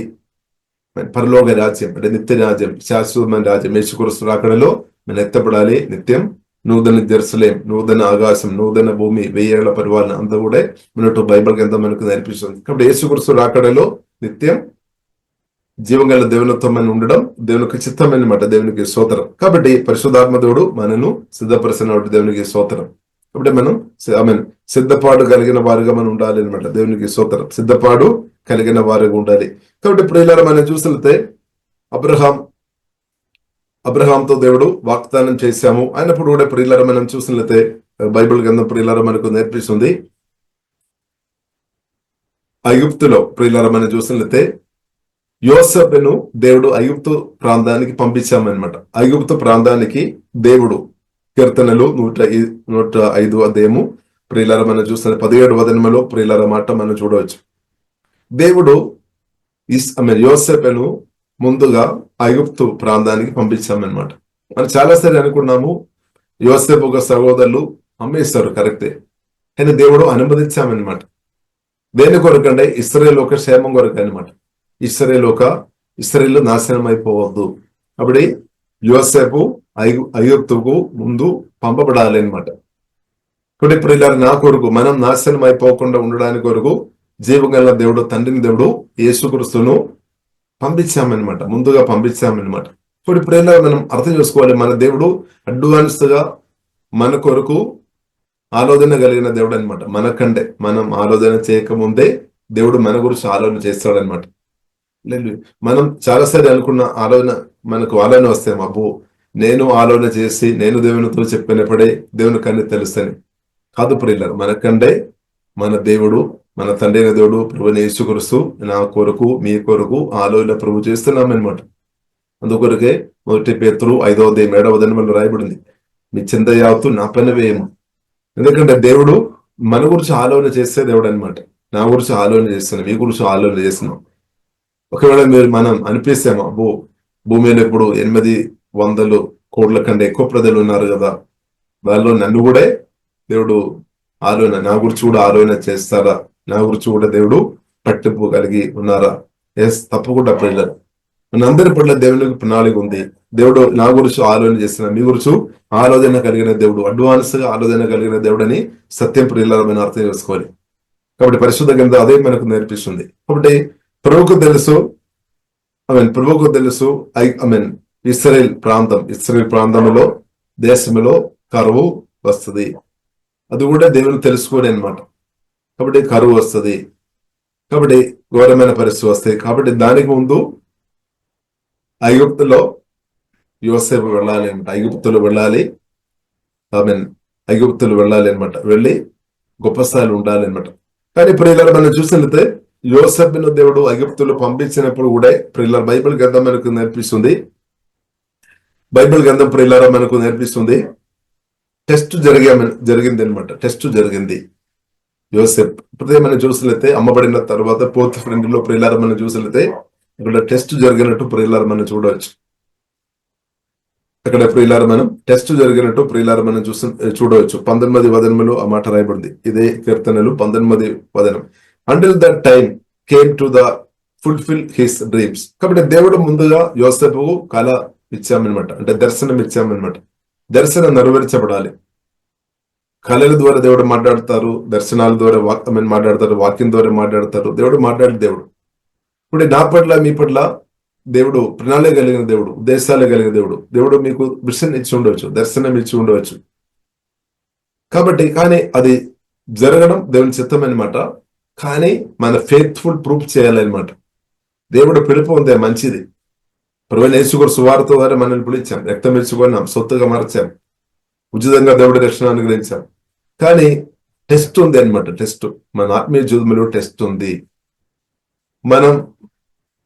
పరలోక రాజ్యం, అంటే నిత్య రాజ్యం, శాశ్వతమైన రాజ్యం. యేసుక్రీస్తు రాకడలో మనం ఎత్తపడాలి నిత్యం. నూతన జెరూసలేం, నూతన ఆకాశం, నూతన భూమి, 1000 ఏళ్ల పరిపాలన అంతా కూడా మనటు బైబిల్ గ్రంథం మనకు నేర్పిస్తుంది. కాబట్టి యేసుక్రీస్తు రాకడలో నిత్యం జీవంగల దేవునితో మనం ఉండడం దేవునికి చిత్తమైన మాట, దేవునికి స్తోత్రం. కాబట్టి పరిశుద్ధాత్మ దేవుడు మనను సిద్ధపరిచిన దేవునికి స్తోత్రం. కాబట్టి మనం సిద్ధపాటు కలిగిన వారుగా మనం ఉండాలి అనమాట. దేవునికి స్తోత్రం. సిద్ధపాటు కలిగిన వారుగా ఉండాలి. కాబట్టి ప్రియులారా మనం చూసినట్లయితే అబ్రహాంతో దేవుడు వాగ్దానం చేశాము అయినప్పుడు కూడా ప్రియులారా మనం చూసినట్లయితే బైబిల్ గ్రంథం ప్రియులారా మనకు నేర్పిస్తుంది. ఐగుప్తులో ప్రియులారా మనం చూసినట్లయితే యోసేపును దేవుడు ఐగుప్తు ప్రాంతానికి పంపించామన్నమాట. ఐగుప్తు ప్రాంతానికి దేవుడు కీర్తనలు 105 అధ్యాయము ప్రియులారా మనం చూస్తున్న 17 వచనములో ప్రియులారా మాట మనం చూడవచ్చు. దేవుడు యోసేపును ముందుగా ఐగుప్తు ప్రాంతానికి పంపించామన్నమాట. మనం చాలాసారి అనుకున్నాము యోసేపు ఒక సహోదరులు అమ్మేస్తారు, కరెక్టే, కానీ దేవుడు అనుమతించామన్నమాట. దేని కొరకంటే ఇశ్రాయేలు ఒక క్షేమం కొరకు అనమాట. ఇశ్రాయేలు నాశనం అయిపోవద్దు. అప్పుడు యోసేపు ఐగుప్తుకు ముందు పంపబడాలి అనమాట. ఇప్పుడు ప్రియులారా నా కొరకు మనం నాశనం అయిపోకుండా ఉండడానికి కొరకు జీవగల దేవుడు తండ్రిని దేవుడు యేసుక్రీస్తును పంపించామన్నమాట, ముందుగా పంపించామన్నమాట. ఇప్పుడు ప్రియులారా మనం అర్థం చేసుకోవాలి, మన దేవుడు అడ్వాన్స్ గా మన కొరకు ఆలోచన కలిగిన దేవుడు అనమాట. మనకంటే మనం ఆలోచన చేయకముందే దేవుడు మన గురించి ఆలోచన చేస్తాడనమాట. లేదు మనం చాలాసారి అనుకున్న ఆలోచన మనకు ఆలోచన వస్తే అబ్బో నేను ఆలోచన చేసి నేను దేవునితో చెప్పినప్పుడే దేవుని కన్నీ తెలుస్తాను కాదు ప్రియులారా. మనకంటే మన దేవుడు, మన తండ్రి అయిన దేవుడు ప్రభువైన యేసుక్రీస్తు నా కొరకు మీ కొరకు ఆలోచన ప్రభు చేస్తున్నాం అనమాట. అందుకొరకే 1 పేతురు 5వ అధ్యాయం 7వ వచనంలో రాయబడింది, మీ చింత యావత్తు నా పైన వేయము. ఎందుకంటే దేవుడు మన గురించి ఆలోచన చేస్తే దేవుడు అనమాట. నా గురించి ఆలోచన చేస్తున్నాం, మీ గురించి ఆలోచన చేస్తున్నాం. ఒకవేళ మనం అనిపిస్తాము అబ్బో భూమి మీద ఇప్పుడు 800 కోట్ల కంటే ఎక్కువ ప్రజలు ఉన్నారు కదా, వాళ్ళు నన్ను కూడా దేవుడు ఆలోచన నా గురించి కూడా ఆలోచన చేస్తారా, నా గురించి కూడా దేవుడు పట్టింపు కలిగి ఉన్నారా? ఎస్, తప్పకుండా ప్రియులారా మనందరి పట్ల దేవునికి ప్రణాళిక ఉంది. దేవుడు నా గురించి ఆలోచన చేస్తున్నా, మీ గురించి ఆలోచన కలిగిన దేవుడు, అడ్వాన్స్ గా ఆలోచన కలిగిన దేవుడు అని సత్యం ప్రియులారా మనం అర్థం చేసుకోవాలి. కాబట్టి పరిశుద్ధ గ్రంథం అదే మనకు నేర్పిస్తుంది. కాబట్టి ప్రభువుకు తెలుసు ఇశ్రాయేల్ ప్రాంతంలో దేశంలో కరువు వస్తుంది, అది కూడా దేవుని తెలుసుకోండి అనమాట. కాబట్టి కరువు వస్తుంది, కాబట్టి ఘోరమైన పరిస్థితి వస్తాయి. కాబట్టి దానికి ముందు ఐగుప్తులో యోసేపు వెళ్ళాలి అనమాట. ఐగుప్తులు వెళ్ళాలి అనమాట. వెళ్ళి గొప్ప స్థాయిలో ఉండాలి అనమాట. కానీ ప్రియులారా మనం చూసినట్లయితే యోసేపును దేవుడు ఐగుప్తులు పంపించినప్పుడు కూడా ప్రియులారా బైబిల్ గ్రంథం మనకు నేర్పిస్తుంది. ప్రియులారా మనకు నేర్పిస్తుంది టెస్ట్ జరిగింది అనమాట. టెస్ట్ జరిగింది యోసేపు. ఇప్పుడు మనం చూసినట్లయితే అమ్మబడిన తర్వాత 4th ఫ్రెండ్ లో ప్రియులారా మనం చూసినట్లయితే ఇక్కడ టెస్ట్ జరిగినట్టు ప్రియులారా మనం చూడవచ్చు. అక్కడ ప్రియులారా మనం టెస్ట్ జరిగినట్టు ప్రియులారా మనం చూడవచ్చు. 19 వదనములు ఆ మాట రాయబడింది. ఇదే కీర్తనలు 19 వదనం. Until that time came to the fulfil his dreams. కాబట్టి దేవుడు ముందుగా యోసేపుకు కళ ఇచ్చామన్నమాట, అంటే దర్శనం ఇచ్చామన్నమాట. దర్శనం నెరవేర్చబడాలి. కళల ద్వారా దేవుడు మాట్లాడతారు, దర్శనాల ద్వారా మాట్లాడతారు, వాక్యం ద్వారా మాట్లాడతారు. దేవుడు దేవుడు. ఇప్పుడు నా పట్ల మీ పట్ల దేవుడు ప్రణాళిక కలిగిన దేవుడు, ఉద్దేశాలు కలిగిన దేవుడు. దేవుడు మీకు విషన్ ఇచ్చి ఉండవచ్చు, దర్శనం ఇచ్చి ఉండవచ్చు. కాబట్టి కానీ అది జరగడం దేవుని చిత్తం అనమాట. కానీ మన ఫెయిత్ఫుల్ ప్రూఫ్ చేయాలన్నమాట. దేవుడు పిలుపు ఉందే మంచిది. ప్రభువైన యేసుక్రీస్తు సువార్త ద్వారా మనల్ని పిలిచాం, రక్తం ఇచ్చుకున్నాం, సొత్తుగా మార్చాం, ఉచితంగా దేవుడి రక్షణ అనుగ్రహించాం. కానీ టెస్ట్ ఉంది అనమాట. టెస్ట్ మన ఆత్మీయ జీవితంలో టెస్ట్ ఉంది. మనం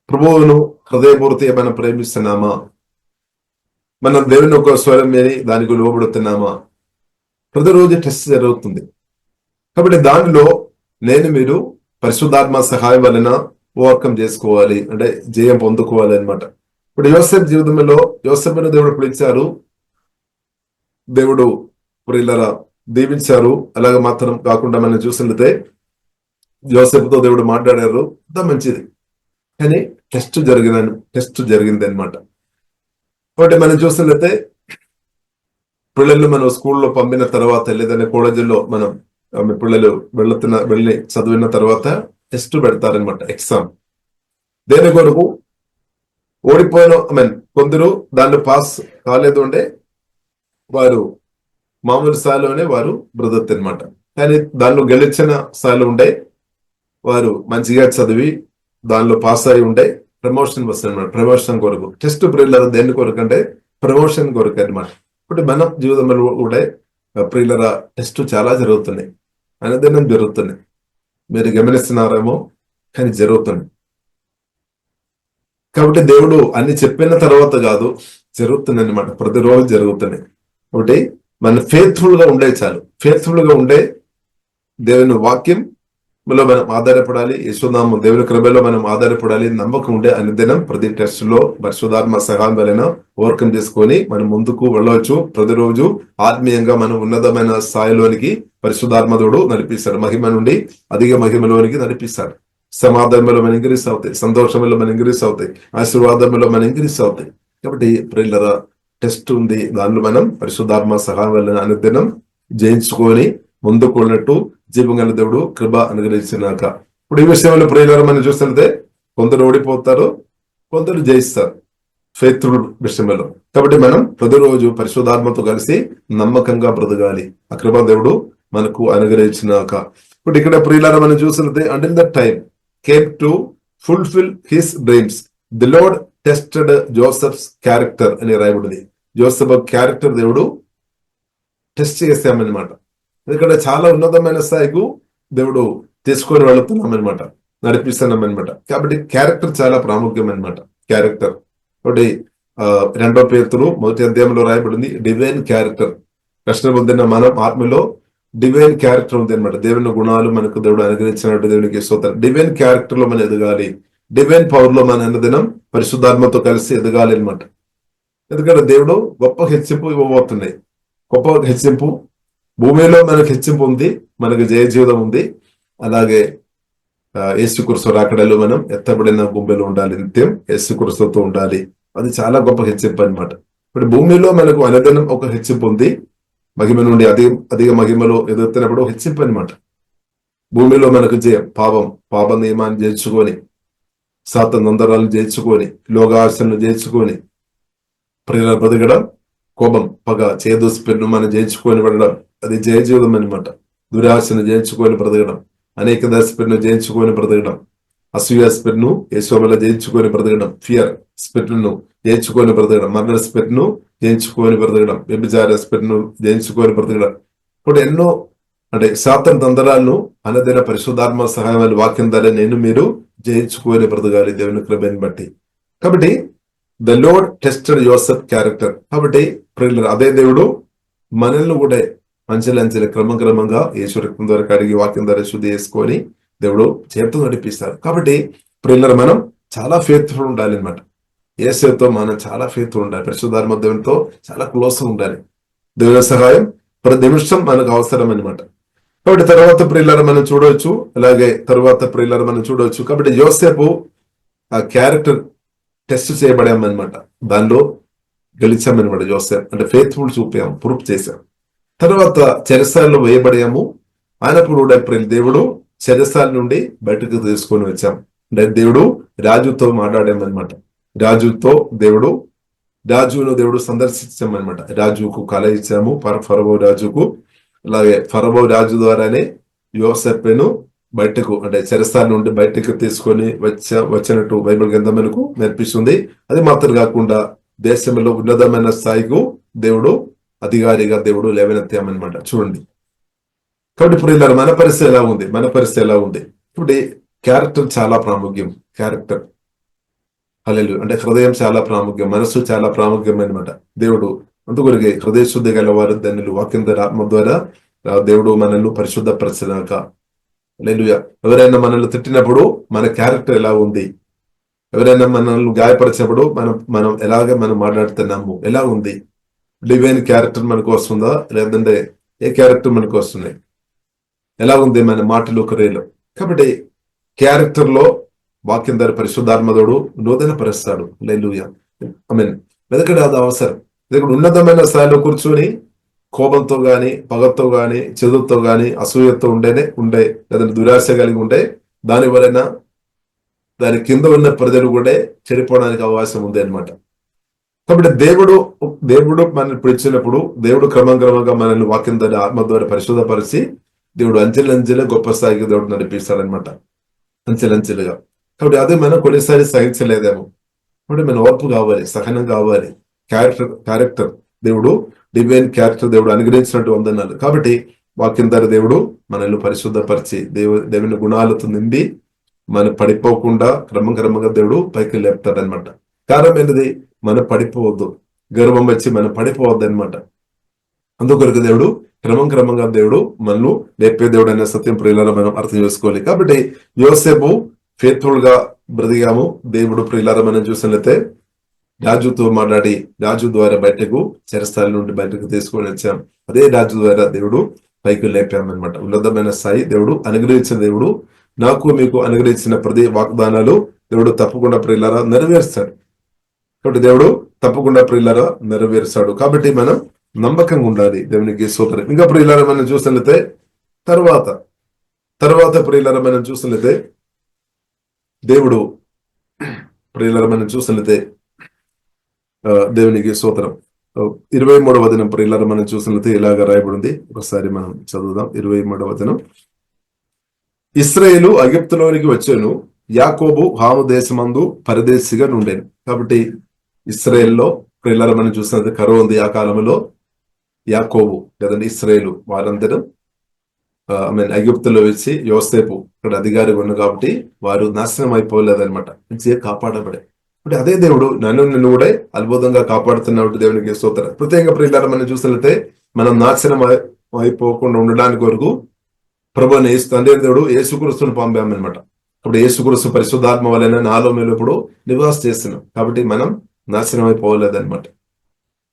ప్రభువును హృదయపూర్తి మనం ప్రేమిస్తున్నామా? మనం దేవుని ఒక స్వరం విని దానికి లోబడుతున్నామా? ప్రతిరోజు టెస్ట్ జరుగుతుంది. కాబట్టి దానిలో మీరు పరిశుద్ధాత్మ సహాయం వలన ఓవర్కమ్ చేసుకోవాలి, అంటే జయం పొందుకోవాలి అనమాట. ఇప్పుడు యోసేపు జీవితంలో యోసేపును దేవుడు పిలిచారు, దేవుడు ప్రియులారా దీవించారు. అలాగే మాత్రం కాకుండా మనం చూసినట్లయితే యోసేపుతో దేవుడు మాట్లాడారు, అంత మంచిది. కానీ టెస్ట్ జరిగింది అనమాట. కాబట్టి మనం చూసినట్లయితే పిల్లలు మనం స్కూల్లో పంపిన తర్వాత, లేదంటే కాలేజీలో మనం పిల్లలు వెళ్ళి చదివిన తర్వాత టెస్ట్ పెడతారనమాట, ఎగ్జామ్. దేని కొరకు? ఓడిపోయిన కొందరు దాన్ని పాస్ కాలేదు అంటే వారు మామూలు స్థాయిలోనే వారు బ్రదత్ అనమాట. కానీ దానిలో గెలిచిన స్థాయిలో ఉండే వారు మంచిగా చదివి దానిలో పాస్ అయి ఉంటే ప్రమోషన్ వస్తుంది అనమాట. ప్రమోషన్ కొరకు టెస్ట్ ప్రియులరా దేని కొరకు అంటే ప్రమోషన్ కొరకు అనమాట. ఇప్పుడు మన జీవితంలో కూడా ప్రియులరా టెస్ట్ చాలా జరుగుతున్నాయి, అనుదినం జరుగుతున్నాయి. మీరు గమనిస్తున్నారేమో, కానీ జరుగుతుంది. కాబట్టి దేవుడు అన్ని చెప్పిన తర్వాత కాదు, జరుగుతున్నాయి అనమాట. ప్రతిరోజు జరుగుతున్నాయి. కాబట్టి మనం ఫెయిత్ఫుల్ గా ఉండే చాలు. ఫెయిత్ఫుల్ గా ఉండే దేవుని వాక్యంలో మనం ఆధారపడాలి. యేసునామం దేవుని కృపలో మనం ఆధారపడాలి. నమ్మకం ఉండే అనుదినం ప్రతి టెస్ట్ లో పరిశుద్ధాత్మ సహాయం వలన ఓవర్కమ్ చేసుకొని మనం ముందుకు వెళ్ళవచ్చు. ప్రతిరోజు ఆత్మీయంగా మనం ఉన్నతమైన స్థాయిలోనికి పరిశుద్ధాత్మదుడు నడిపిస్తాడు. మహిమ నుండి అధిక మహిమలోనికి నడిపిస్తాడు. సమాధానంలో మనం ఇంక్రీస్ అవుతాయి, సంతోషంలో మనం ఇంక్రీస్ అవుతాయి, ఆశీర్వాదంలో మనం ఇంక్రీస్ అవుతాయి. కాబట్టి ప్రియులరా టెస్ట్ ఉంది, దానిలో మనం పరిశుద్ధాత్మ సహాయం వలన అనుదినం జయించుకొని ముందుకు వెళ్ళినట్టు జీవగల దేవుడు కృప అనుగ్రహించినాక. ఇప్పుడు ఈ విషయంలో ప్రియులరా మనం చూస్తుంటే కొందరు ఓడిపోతారు, కొందరు జయిస్తారు ఫెయిత్ఫుల్ విషయంలో. కాబట్టి మనం ప్రతిరోజు పరిశుద్ధాత్మతో కలిసి నమ్మకంగా బ్రతకాలి. ఆ కృప దేవుడు మనకు అనుగ్రహించినాక. ఇప్పుడు ఇక్కడ ప్రియులరా మనం చూస్తుంటే until that time came to fulfil his dreams the lord tested Joseph's character అని రాయబడింది. జోసెఫ్ క్యారెక్టర్ దేవుడు టెస్ట్ చేశామన్నమాట. ఇక్కడ చాలా ఉన్నతమైన స్థాయికు దేవుడు తీసుకొని వెళుతున్నాం అనమాట, నడిపిస్తున్నాం అనమాట. కాబట్టి క్యారెక్టర్ చాలా ప్రాముఖ్యం అనమాట. క్యారెక్టర్ ఒకటి 2 పేతురు 1వ అధ్యాయంలో రాయబడింది డివైన్ క్యారెక్టర్. రక్షణ పొందిన మనం ఆత్మలో డివైన్ క్యారెక్టర్ ఉంది అనమాట. దేవుని గుణాలు మనకు దేవుడు అనుగ్రహించినట్టు దేవునికి స్తోత్రం. డివైన్ క్యారెక్టర్ లో మనం ఎదగాలి. డివైన్ పవర్ లో మన అనుదినం పరిశుద్ధాత్మతో కలిసి ఎదగాలి అనమాట. ఎందుకంటే దేవుడు గొప్ప హెచ్చింపు ఇవ్వబోతున్నాయి. గొప్ప హెచ్చింపు భూమిలో మనకు హెచ్చింపు ఉంది, మనకు జయ జీవితం ఉంది. అలాగే యేసుక్రీస్తు రాకడలో మనం ఎత్తబడిన గుంబెలో ఉండాలి, నిత్యం యేసుక్రీస్తుతో ఉండాలి. అది చాలా గొప్ప హెచ్చింపు అనమాట. ఇప్పుడు భూమిలో మనకు అనుదినం ఒక హెచ్చింపు ఉంది. మహిమ నుండి అధిక మహిమలో ఎదుగుతున్నప్పుడు హెచ్చింపు అనమాట. భూమిలో మనకు జయం, పాప నియమాన్ని జయించుకొని, సాతాను నందరాలను జయించుకొని, లోకాశలను జయించుకొని ప్రియుల బ్రతకడం, కోపం, పగ, చేదు స్పిన్ను మనం జయించుకొని వెళ్ళడం, అది జయ జీవితం అనమాట. దురాశను జయించుకొని బ్రతకడం, అనేక దశను జయించుకొని బ్రతకడం, అసూయ స్పిరిట్ ను యేసువల్ల జయించుకొని బ్రతకడం, ఫియర్ స్పిరిట్ ను జయించుకొని బ్రతకడం, మరణ స్పిరిట్ ను జయించుకొని బ్రతకడం, వ్యభిచార స్పిరిట్ ను జయించుకొని బ్రతకడం. ఇప్పుడు ఎన్నో అంటే సాతాను తంత్రాలను అనదిన పరిశుద్ధాత్మ సహాయం వాక్యం ద్వారా మీరు జయించుకొని బ్రతకాలి దేవుని కృపను బట్టి. కాబట్టి ద లార్డ్ టెస్టెడ్ యోసెఫ్ క్యారెక్టర్. కాబట్టి అదే దేవుడు మనల్ని కూడా అంచెలంచెల క్రమంగా యేసు రక్తం ద్వారా కడిగి వాక్యం ద్వారా శుద్ధి చేసుకొని దేవుడు చేతులు నడిపిస్తారు. కాబట్టి ప్రియులరా మనం చాలా ఫేత్ఫుల్ ఉండాలి అనమాట. యేసుతో మనం చాలా ఫేత్ఫుల్ ఉండాలి. పరిశుద్ధాత్మ దేవునితో చాలా క్లోజ్ ఉండాలి. దేవుని సహాయం ప్రతి నిమిషం మనకు అవసరం అనమాట. కాబట్టి తర్వాత ప్రియులారా మనం చూడవచ్చు. అలాగే తర్వాత ప్రియులారా మనం చూడవచ్చు. కాబట్టి యోసేపు ఆ క్యారెక్టర్ టెస్ట్ చేయబడామన్నమాట. దానిలో గెలిచామన్నమాట. యోసేపు అంటే ఫేత్ఫుల్ చూపాము, ప్రూఫ్ చేశాం. తర్వాత చెరసాలలో వేయబడాము. ఆయనప్పుడు కూడా దేవుడు చెరసాల నుండి బయటకు తీసుకొని వచ్చాం. అంటే దేవుడు రాజుతో మాట్లాడామన్నమాట. రాజును దేవుడు సందర్శించామన్నమాట. రాజుకు కళ ఇచ్చాము, ఫరవో రాజుకు. అలాగే ఫరవో రాజు ద్వారానే యోసేపును బయటకు అంటే చెరసాల నుండి బయటకు తీసుకొని వచ్చినట్టు బైబిల్ గ్రంథం మనకు నేర్పిస్తుంది. అది మాత్రం కాకుండా దేశంలో ఉన్నతమైన స్థాయికు దేవుడు అధికారిగా దేవుడు లేవనెత్తామన్నమాట. చూడండి. కాబట్టి ఇప్పుడు ఇలా మన పరిస్థితి ఎలా ఉంది? ఇప్పుడు క్యారెక్టర్ చాలా ప్రాముఖ్యం. క్యారెక్టర్ హల్లెలూయా అంటే హృదయం చాలా ప్రాముఖ్యం, మనస్సు చాలా ప్రాముఖ్యం అనమాట. దేవుడు అందుకొరకే హృదయ శుద్ధి గలవారు ధన్యులు, వాక్యం ద్వారా ఆత్మ ద్వారా దేవుడు మనల్ని పరిశుద్ధపరచనాక. హల్లెలూయా. ఎవరైనా మనల్ని తిట్టినప్పుడు మన క్యారెక్టర్ ఎలా ఉంది? ఎవరైనా మనల్ని గాయపరిచినప్పుడు మనం ఎలాగ మనం మాట్లాడుతున్నాము, ఎలా ఉంది? డివైన్ క్యారెక్టర్ మనకు వస్తుందా, లేదంటే ఏ క్యారెక్టర్ మనకు వస్తున్నాయి, ఎలా ఉంది మన మాటలు క్రియలు? కాబట్టి క్యారెక్టర్ లో వాక్యం ద్వారా పరిశుద్ధాత్మదుడు నూతన పరుస్తాడు. హల్లెలూయా. ఆమేన్. ఎందుకంటే అది అవసరం. ఎందుకంటే ఉన్నతమైన స్థాయిలో కూర్చొని కోపంతో గాని, పగతో గాని, చెదుతో గాని, అసూయతో ఉండే లేదంటే దురాశ కలిగి ఉండే దాని వలన దాని కింద ఉన్న ప్రజలు కూడా చెడిపోవడానికి అవకాశం ఉంది అనమాట. కాబట్టి దేవుడు మనల్ని పిలిచినప్పుడు దేవుడు క్రమంగా మనల్ని వాక్యం ద్వారా ఆత్మ ద్వారా పరిశుద్ధపరిచి దేవుడు అంచెలంచెలుగా గొప్ప స్థాయికి దేవుడు నడిపిస్తాడనమాట. అంచెలంచెలుగా. కాబట్టి అదే మనం కొన్నిసారి సహించలేదేమో. కాబట్టి మన ఓర్పు కావాలి, సహనం కావాలి. క్యారెక్టర్ దేవుడు డివైన్ క్యారెక్టర్ దేవుడు అనుగ్రహించినట్టు ఉందన్నారు. కాబట్టి వాక్యం ద్వారా దేవుడు మనల్ని పరిశుద్ధపరిచి దేవుని గుణాలతో నిండి మనం పడిపోకుండా క్రమంగా దేవుడు పైకి లేపుతాడనమాట. కారణం ఏంటిది? మనం పడిపోవద్దు, గర్వం వచ్చి మనం పడిపోవద్దు అనమాట. అందుకొరకు దేవుడు క్రమంగా దేవుడు మనల్ని లేపే దేవుడు అనే సత్యం ప్రియులారా మనం అర్థం చేసుకోవాలి. కాబట్టి యోసేపు ఫేత్ఫుల్ గా బ్రతికాము. దేవుడు ప్రియులారా మనం చూసినట్లయితే రాజుతో మాట్లాడి రాజు ద్వారా బయటకు చెరసాల నుండి బయటకు తీసుకొని వచ్చాం. అదే రాజు ద్వారా దేవుడు పైకి లేపామన్నమాట. ఉన్నతమైన స్థాయి దేవుడు అనుగ్రహించిన దేవుడు. నాకు మీకు అనుగ్రహించిన ప్రతి వాగ్దానాలు దేవుడు తప్పకుండా ప్రియులారా నెరవేరుస్తాడు. కాబట్టి దేవుడు తప్పకుండా ప్రియులారా నెరవేరుస్తాడు. కాబట్టి మనం నమ్మకంగా ఉండాలి. దేవునికి స్తోత్రం. ఇంకా ప్రియులారా మనం చూసినట్లయితే తర్వాత ప్రియులారా మనం చూసినట్లయితే దేవుడు ప్రియులారా మనం చూసినట్లయితే దేవునికి స్తోత్రం. 23వ వచనం ప్రియులారా మనం చూసినట్లయితే ఇలాగ రాయబడింది. ఒకసారి మనం చదువుదాం. 23వ వచనం. ఇశ్రాయేలు ఐగుప్తులోనికి వచ్చాను, యాకోబు హాము దేశమందు పరదేశిగా నుండెను. కాబట్టి ఇశ్రాయేల్లో ప్రియులారా మనం చూసినట్లయితే కరువు ఉంది. ఆ కాలంలో యాకోబు లేదంటే ఇశ్రాయేలు వారందరూ ఐగుప్తులో వచ్చి యోసేపు ఇక్కడ అధికారిగా ఉన్నారు. కాబట్టి వారు నాశనం అయిపోలేదన్నమాట. మంచిగా కాపాడబడే. అంటే అదే దేవుడు నిన్ను కూడా అద్భుతంగా కాపాడుతున్నట్టు దేవునికి స్తోత్రం. ప్రత్యేకంగా ప్రియులారా మనం చూసినట్లయితే మనం నాశనం అయిపోకుండా ఉండడానికి వరకు ప్రభు తండ్రి దేవుడు యేసుక్రీస్తుని పంపామన్నమాట. ఇప్పుడు యేసుక్రీస్తు పరిశుద్ధాత్మ వలన నాలో మేము ఇప్పుడు నివాస చేస్తున్నాం. కాబట్టి మనం నాశనం అయిపోలేదన్నమాట.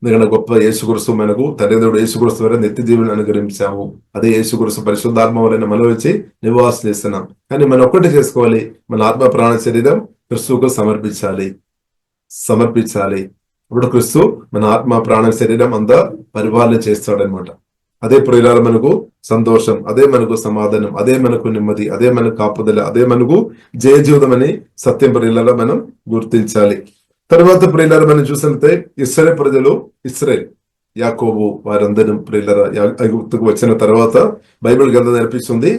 ఎందుకంటే గొప్ప యేసుక్రీస్తు మనకు తండ్రి దేవుడు యేసుక్రీస్తు వల్ల నిత్య జీవనం అనుగ్రహించాము. అదే యేసుక్రీస్తు పరిశుద్ధాత్మ వలన మనం వచ్చి నివాసం చేస్తున్నాం. కానీ మనం ఒక్కటి చేసుకోవాలి, మన ఆత్మ ప్రాణ శరీరం క్రీస్తుకు సమర్పించాలి. ఇప్పుడు క్రీస్తు మన ఆత్మ ప్రాణ శరీరం అంతా పరిపాలన చేస్తాడనమాట. అదే ప్రియులారా మనకు సంతోషం, అదే మనకు సమాధానం, అదే మనకు నెమ్మది, అదే మనకు కాపుదల, అదే మనకు జయజీవితం అని సత్యం ప్రియులారా మనం గుర్తించాలి. తర్వాత ప్రియులారా మనం చూసినట్లయితే ఇశ్రాయేలు ప్రజలు, యాకోబు వారందరూ ప్రియులారా ఐగుప్తుకు వచ్చిన తర్వాత బైబిల్ గ్రంథం నేర్పిస్తుంది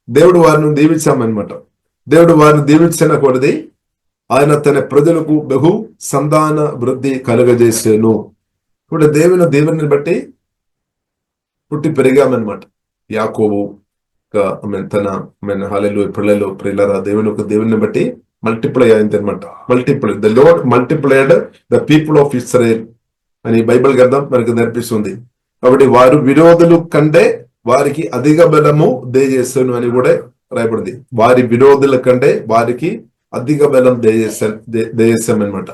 దేవుడు వారిని దీవించామన్నమాట. దేవుడు వారిని దీవించిన కొలది ఆయన తన ప్రజలకు బహు సంతాన వృద్ధి కలుగజేసాను. ఇప్పుడు దేవుని బట్టి పుట్టి పెరిగామన్నమాట. యాకోబు తన హల్లెలూయా పిల్లలు ప్రియులారా దేవుని బట్టి మల్టిప్లై అయింది అనమాట. The lord multiplied the people of Israel అని బైబిల్ గ్రంథం మనకు నేర్పిస్తుంది. కాబట్టి వారు విరోధులు కంటే వారికి అధిక బలము దయచేస్తాను అని కూడా రాయబడింది. వారి విరోధుల కంటే వారికి అధిక బలం దయచేసామన్నమాట.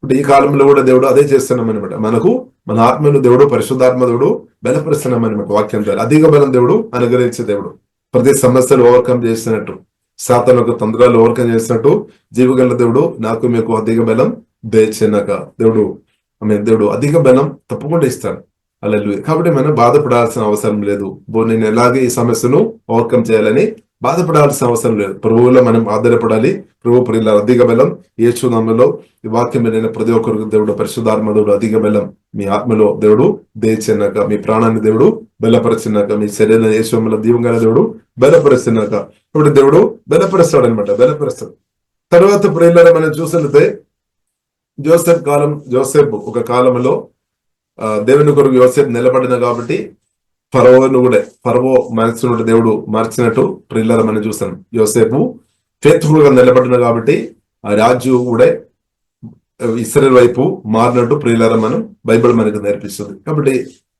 ఇప్పుడు ఈ కాలంలో కూడా దేవుడు అదే చేస్తున్నాం అనమాట. మనకు మన ఆత్మను దేవుడు, పరిశుద్ధాత్మ దేవుడు బలపరుస్తున్నాం అనమాట. వాక్యం ద్వారా అధిక బలం దేవుడు అనుగ్రహించే దేవుడు. ప్రతి సమస్యలు ఓవర్కమ్ చేసినట్టు, సాతాను తంత్రాలు ఓవర్కమ్ చేసినట్టు జీవగల దేవుడు నాకు మీకు అధిక బలం దయచేయనాక దేవుడు దేవుడు అధిక బలం తప్పకుండా ఇస్తాడు. హల్లెలూయా. కాబట్టి మనం బాధపడాల్సిన అవసరం లేదు. నేను ఎలాగే ఈ సమస్యను ఓవర్కమ్ చేయాలని బాధపడాల్సిన అవసరం లేదు. ప్రభువులో మనం ఆధారపడాలి. ప్రభు ప్రియుల అధిక బలం యేసు నామములో ఈ వాక్యం వినిన ప్రతి ఒక్కరికి దేవుడు, పరిశుద్ధాత్మ దేవుడు అధిక బలం మీ ఆత్మలో దేవుడు దయచేయనాక, మీ ప్రాణాన్ని దేవుడు బలపరిచినాక, మీ శరీరం యేసులో దీవంగా దేవుడు బలపరిచినాక, ఇప్పుడు దేవుడు బలపరుస్తాడు అనమాట. బలపరుస్తాడు. తర్వాత ప్రియులారా మనం చూసినట్లయితే జోసెఫ్ ఒక కాలంలో దేవుని కొరకు యోసేపు నిలబడిన కాబట్టి ఫరవో మనసును దేవుడు మార్చినట్టు ప్రియులారా మనం చూస్తాం. యోసేపు ఫెయిత్ఫుల్ గా నిలబడిన కాబట్టి ఆ రాజు కూడా ఇశ్రాయేలు వైపు మారినట్టు ప్రియులారా మనం బైబిల్ మనకు నేర్పిస్తుంది. కాబట్టి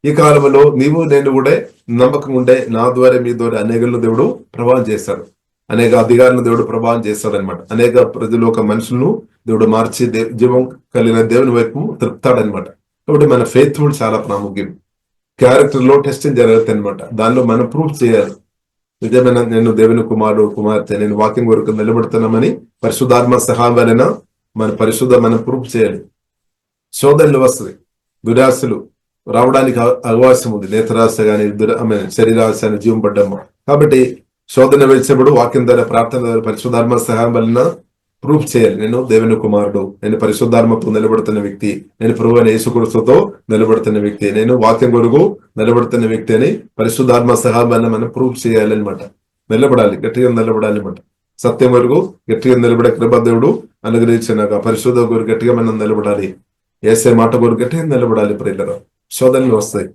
ఈ కాలంలో నీవు నేను కూడా నమ్మకం ఉంటే నా ద్వారా మీ ద్వారా అనేకలను దేవుడు ప్రభావం చేస్తాడు. అనేక అధికారులను దేవుడు ప్రభావం చేస్తాడు అనమాట. అనేక ప్రజలు ఒక మనుషులను దేవుడు మార్చి జీవం కలిగిన దేవుని వైపు తిప్పుతాడనమాట. కాబట్టి మన ఫెయిత్ఫుల్ చాలా ప్రాముఖ్యం. క్యారెక్టర్ లో టెస్టింగ్ జరుగుతుంది అనమాట. దానిలో మనం ప్రూఫ్ చేయాలి. నిజమైన నేను దేవుని కుమార్తె, నేను వాక్యం వరకు నిలబడుతున్నామని పరిశుద్ధాత్మ సహాయం వలన మనం ప్రూఫ్ చేయాలి. శోధనలు వస్తుంది, దురాశలు రావడానికి అవకాశం ఉంది. నేత్రాశ గాని శరీరాశ అని జీవం పడ్డాము. కాబట్టి శోధన వేసినప్పుడు వాక్యం ద్వారా, ప్రార్థన ద్వారా, పరిశుద్ధాత్మ సహాయం వలన ప్రూఫ్ చేయాలి. నేను దేవుని కుమారుడు, నేను పరిశుద్ధాత్మతో నిలబడుతున్న వ్యక్తి, నేను ప్రభువైన యేసుక్రీస్తుతో నిలబడుతున్న వ్యక్తి, నేను వాక్యం కొరకు నిలబడుతున్న వ్యక్తి అని పరిశుద్ధాత్మ సహాయం వలన మనం ప్రూఫ్ చేయాలి అనమాట. నిలబడాలి, గట్టిగా నిలబడాలి అనమాట. సత్యం వరకు గట్టిగా నిలబడే కృప దేవుడు అనుగ్రహించినాక పరిశుద్ధ కొరకు గట్టిగా మనం నిలబడాలి. యేసే మాట కొరకు గట్టిగా నిలబడాలి. ప్రియులారా శోధనలు వస్తాయి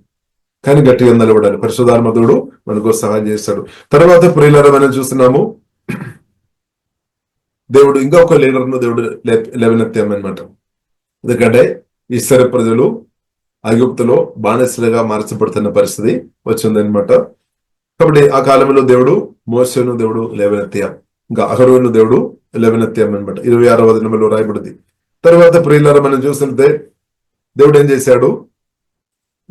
కానీ గట్టిగా నిలబడాలి. పరిశుద్ధాత్మ దేవుడు మనకు సహాయం చేస్తాడు. తర్వాత ప్రియులారా మనం చూస్తున్నాము దేవుడు ఇంకొక లీడర్ను దేవుడు లేవనెత్తామన్నమాట. ఎందుకంటే ఇశ్రాయేలు ప్రజలు ఐగుప్తులో బానిసలుగా మార్చబడుతున్న పరిస్థితి వచ్చిందనమాట. కాబట్టి ఆ కాలంలో దేవుడు మోషేను దేవుడు లేవనెత్తాం, ఇంకా అహరోను దేవుడు లేవనెత్తామన్నమాట. 26వ వచనంలో రాయబడింది. తర్వాత ప్రియులారా మనం చూస్తుంటే దేవుడు ఏం చేశాడు?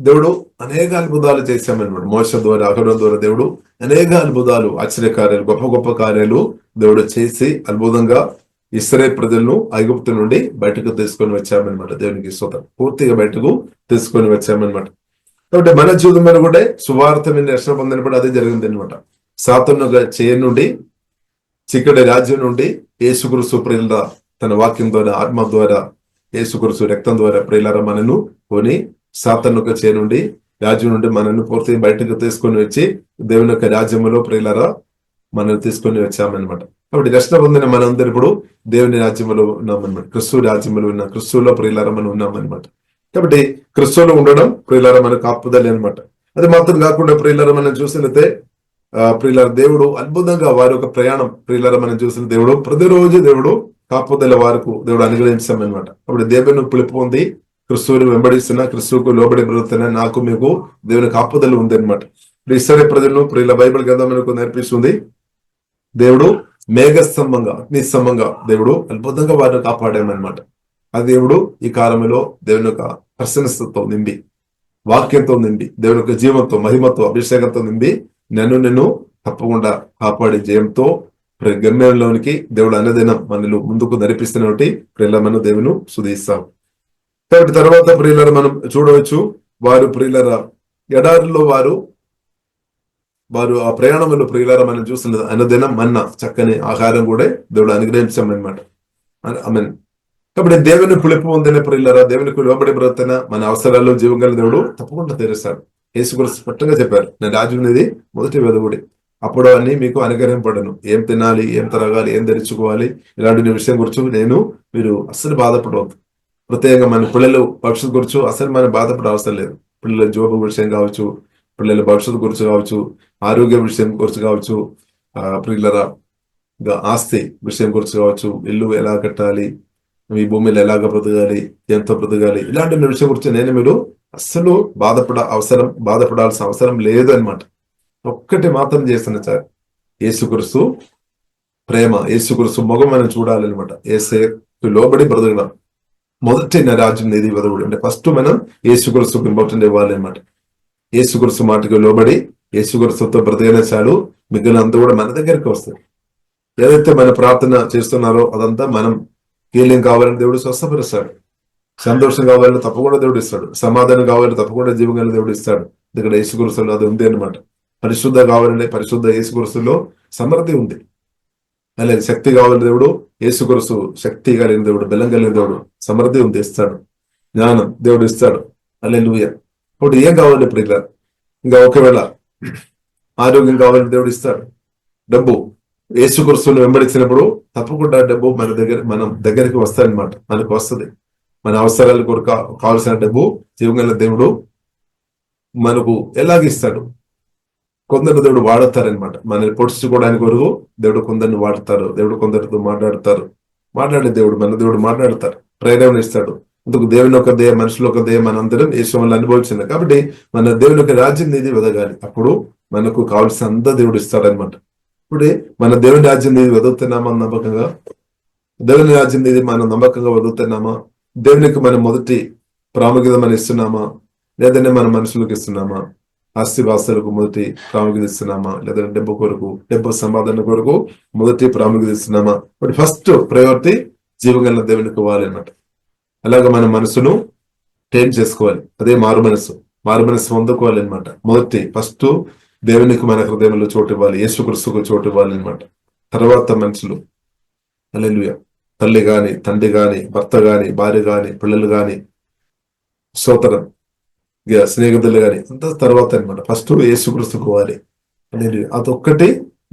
దేవుడు అనేక అద్భుతాలు చేశామన్నమాట. మోషే ద్వారా, అహరోను ద్వారా దేవుడు అనేక అద్భుతాలు, ఆశ్చర్యకార్యాలు, గొప్ప గొప్ప కార్యాలు దేవుడు చేసి అద్భుతంగా ఇశ్రాయేలు ప్రజలను ఐగుప్తు నుండి బయటకు తీసుకొని వచ్చామన్నమాట. దేవునికి స్తోత్రం. పూర్తిగా బయటకు తీసుకొని వచ్చామన్నమాట. కాబట్టి మన జీవితంలో కూడా సువార్త మీద రక్షణ పొందినప్పుడు అదే జరిగింది అనమాట. సాతాను చేయ నుండి, చీకటి రాజ్యం నుండి యేసుక్రీస్తు ప్రియుల తన వాక్యం ద్వారా, ఆత్మ ద్వారా, యేసుక్రీస్తు రక్తం ద్వారా ప్రియులారా మనను కొని సాతాను చేయ నుండి, రాజ్యం నుండి మనల్ని పూర్తిగా బయటకు తీసుకొని వచ్చి దేవుని యొక్క రాజ్యంలో ప్రియులారా మనం తీసుకొని వచ్చామన్నమాట. కాబట్టి రక్షణ పొందిన మనందరూ ఇప్పుడు దేవుని రాజ్యంలో ఉన్నామన్నమాట. క్రిస్తు రాజ్యంలో ఉన్న క్రిస్తులో ప్రియులారా మనం ఉన్నామన్నమాట. కాబట్టి క్రిస్తులో ఉండడం ప్రియులారా మనకు కాపుదలే అనమాట. అది మాత్రం కాకుండా ప్రియులారా మనం చూసినట్లయితే ప్రియులారా దేవుడు అద్భుతంగా వారి యొక్క ప్రయాణం ప్రియులారా మనం చూసిన దేవుడు ప్రతిరోజు దేవుడు కాపుదల వారికి దేవుడు అనుగ్రహించామన్నమాట. కాబట్టి దేవుని పిలుపు పొంది క్రిస్తువుని వెంబడిస్తున్నా, క్రిస్తువుకు లోబడి బ్రతుకుతున్నా నాకు మీకు దేవుని కాపుదల ఉంది అనమాట. ఇశ్రాయేలు ప్రజలను ప్రియుల బైబిల్ గ్రంథం మనకు నేర్పిస్తుంది. దేవుడు మేఘస్తంభంగా, అగ్నిస్తంభంగా దేవుడు అద్భుతంగా వారిని కాపాడామన్నమాట. ఆ దేవుడు ఈ కాలంలో దేవుని యొక్క ప్రశంసతో నిండి, వాక్యంతో నిండి, దేవుని యొక్క జీవంతో, మహిమతో, అభిషేకంతో నిండి నిన్ను తప్పకుండా కాపాడి జయంతో గమ్యంలోనికి దేవుడు అన్నదినం మనలు ముందుకు నడిపిస్తున్నటువంటి ప్రియుల మనం దేవుని స్తుతిస్తాం. కాబట్టి తర్వాత ప్రియులర మనం చూడవచ్చు, వారు ప్రియులర ఎడారిలో వారు ఆ ప్రయాణంలో ప్రియులర మనం చూస్తున్నది అనుదినం మన్నా చక్కని ఆహారం కూడా దేవుడు అనుగ్రహించామన్నమాట. ఆమేన్. కాబట్టి దేవుని పిలుపు పొందిన ప్రియులర, దేవునికి లోబడి బ్రతున్న మన అవసరాలు జీవంగల దేవుడు తప్పకుండా తీరుస్తాడు. యేసుక్రీస్తు స్పష్టంగా చెప్పారు, నేను రాజు అనేది మొదటి వెలుగుడి, అప్పుడు అన్ని మీకు అనుగ్రహింపడను. ఏం తినాలి, ఏం త్రాగాలి, ఏం ధరించుకోవాలి, ఇలాంటి విషయం గురించి మీరు అస్సలు బాధపడవద్దు. ప్రత్యేకంగా మన పిల్లలు భవిష్యత్తు గురించి అసలు మనం బాధపడే అవసరం లేదు. పిల్లల జాబ్ విషయం కావచ్చు, పిల్లల భవిష్యత్తు గురించి కావచ్చు, ఆరోగ్య విషయం గురించి కావచ్చు, పిల్లల ఆస్తి విషయం గురించి కావచ్చు, ఇల్లు ఎలా కట్టాలి, మీ భూమిలో ఎలాగ బ్రతకాలి, ఎంతో బ్రతకాలి, ఇలాంటి విషయం గురించి మీరు అస్సలు బాధపడాల్సిన అవసరం లేదు అనమాట. ఒక్కటి మాత్రం చేస్తున్నా సార్, యేసుక్రీస్తు ప్రేమ, యేసుక్రీస్తు ముఖం మనం చూడాలన్నమాట. యేసుకు లోబడి బ్రతకడం. మొదటి నా రాజ్యం నీది వెదవుడు అంటే ఫస్ట్ మనం యేసుక్రీస్తుకు ఇంపార్టెంట్ ఇవ్వాలి అనమాట. యేసుక్రీస్తు మాటకు లోబడి యేసుక్రీస్తుతో బ్రతకనే చాలు, మిగిలినంతా కూడా మన దగ్గరికి వస్తుంది. ఏదైతే మన ప్రార్థన చేస్తున్నారో అదంతా మనం హీలింగ్ కావాలని దేవుడు స్వస్థపరుస్తాడు, సంతోషం కావాలని తప్పకుండా దేవుడు ఇస్తాడు, సమాధానం కావాలని తప్పకుండా జీవంగా దేవుడు ఇస్తాడు. ఇక్కడ యేసుక్రీస్తులో అది ఉంది అనమాట. పరిశుద్ధ కావాలంటే పరిశుద్ధ యేసుక్రీస్తులో సమృద్ధి ఉంది. అలాగే శక్తి కావాలని దేవుడు యేసుక్రీస్తు శక్తి కలిగిన దేవుడు, బలం కలిగిన దేవుడు, సమృద్ధి ఉంది ఇస్తాడు, జ్ఞానం దేవుడు ఇస్తాడు. హల్లెలూయా. ఇప్పుడు ఏం కావాలి ప్రియులారా? ఇంకా ఒకవేళ ఆరోగ్యం కావాలని దేవుడు ఇస్తాడు. డబ్బు యేసుక్రీస్తును వెంబడించినప్పుడు తప్పకుండా డబ్బు మనం దగ్గరికి వస్తాయన్నమాట. మనకు వస్తుంది. మన అవసరాల కొరకు కావాల్సిన డబ్బు జీవంగల దేవుడు మనకు ఎలాగిస్తాడు. కొందరు దేవుడు వాడతారనమాట. మనల్ని పొడుచుకోవడానికి కొరకు దేవుడు కొందరిని వాడతారు. దేవుడు కొందరితో మాట్లాడే దేవుడు మన దేవుడు మాట్లాడతారు, ప్రేరణ ఇస్తాడు. అందుకు దేవుని ఒక దేయ, మనుషులు ఒక దేయ, మనందరం యేసు వల్ల అనుభవించింది. కాబట్టి మన దేవుని యొక్క రాజ్యం నీది వెదగాలి. అప్పుడు మనకు కావాల్సిన అంతా దేవుడు ఇస్తాడనమాట. ఇప్పుడే మన దేవుని రాజ్యం నీది వెదుగుతున్నామా నమ్మకంగా? దేవుని రాజ్యం నీది మనం నమ్మకంగా వెదుగుతున్నామా? దేవునికి మనం మొదటి ప్రాముఖ్యత మనం ఇస్తున్నామా? లేదంటే మన మనుషులకు ఇస్తున్నామా? ఆస్తివాస్తులకు మొదటి ప్రాముఖ్యత ఇస్తున్నామా? లేదంటే డబ్బు సంపాదన కొరకు మొదటి ప్రాముఖ్యత ఇస్తున్నామా? బట్ ఫస్ట్ ప్రయారిటీ జీవగల దేవునికి ఇవ్వాలి అన్నమాట. అలాగే మన మనసును ట్రైన్ చేసుకోవాలి. అదే మారు మనసు పొందుకోవాలి అనమాట. మొదటి ఫస్ట్ దేవునికి మన హృదయంలో చోటు ఇవ్వాలి, యేసుక్రీస్తుకు చోటు ఇవ్వాలి అనమాట. తర్వాత మనుషులు, హల్లెలూయా, తల్లి గాని, తండ్రి గాని, భర్త గాని, భార్య గాని, పిల్లలు గాని, సోదరం, స్నేహితులు గాని, అంత తర్వాత అనమాట. ఫస్ట్ యేసుక్రీస్తుకు ఇవ్వాలి. అదొక్కటి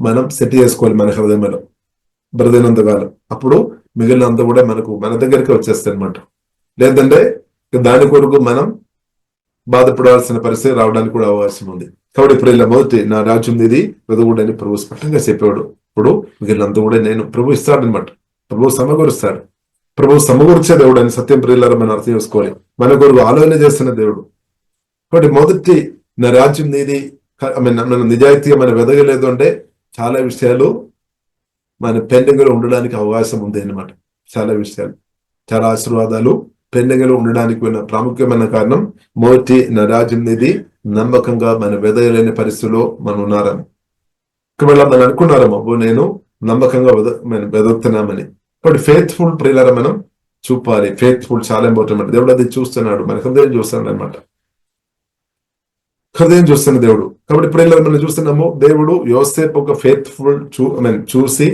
మనం సెట్ చేసుకోవాలి మన హృదయంలో బ్రతికినంతకాలం. అప్పుడు మిగిలినంత కూడా మన దగ్గరికి వచ్చేస్తాయి అనమాట. లేదంటే దాని కొరకు మనం బాధపడాల్సిన పరిస్థితి రావడానికి కూడా అవకాశం ఉంది. కాబట్టి ఇప్పుడు ఇలా మొదటి నా రాజ్యం ఇది వెదగూడని ప్రభు స్పష్టంగా చెప్పాడు. ఇప్పుడు మిగిలినంత కూడా నేను ప్రభు ఇస్తాడనమాట. ప్రభు సమకూరుస్తాడు. ప్రభు సమకూర్చే దేవుడు అని సత్యం ప్రియులారా మనం అర్థం చేసుకోవాలి. మన కొరకు ఆలోచన చేస్తున్న దేవుడు. కాబట్టి మొదటి నా రాజ్యం నీది మన నిజాయితీగా మనం వెదగలేదు అంటే చాలా విషయాలు మన పెండింగ్ లో ఉండడానికి అవకాశం ఉంది అన్నమాట. చాలా విషయాలు, చాలా ఆశీర్వాదాలు పెండింగ్ లో ఉండడానికి ప్రాముఖ్యమైన కారణం మొదటి నా రాజ్యం నీది నమ్మకంగా మన వెదగలేని పరిస్థితిలో మనం ఉన్నారని. ఒకవేళ మనం అనుకున్నారమ్మా నేను నమ్మకంగా వెదగుతున్నామని. బట్ ఫెయిత్ఫుల్ ప్రియులారా మనం చూపాలి. ఫెయిత్ఫుల్ చాలా ఇంపార్టెంట్. దేవుడు అది చూస్తున్నాడు, మన హృదయం చూస్తున్నాడు అనమాట. హృదయం చూస్తున్న దేవుడు. కాబట్టి ప్రియులారా మనం చూస్తున్నాము, దేవుడు యోసేపు ఒక ఫెయిత్ఫుల్ చూసి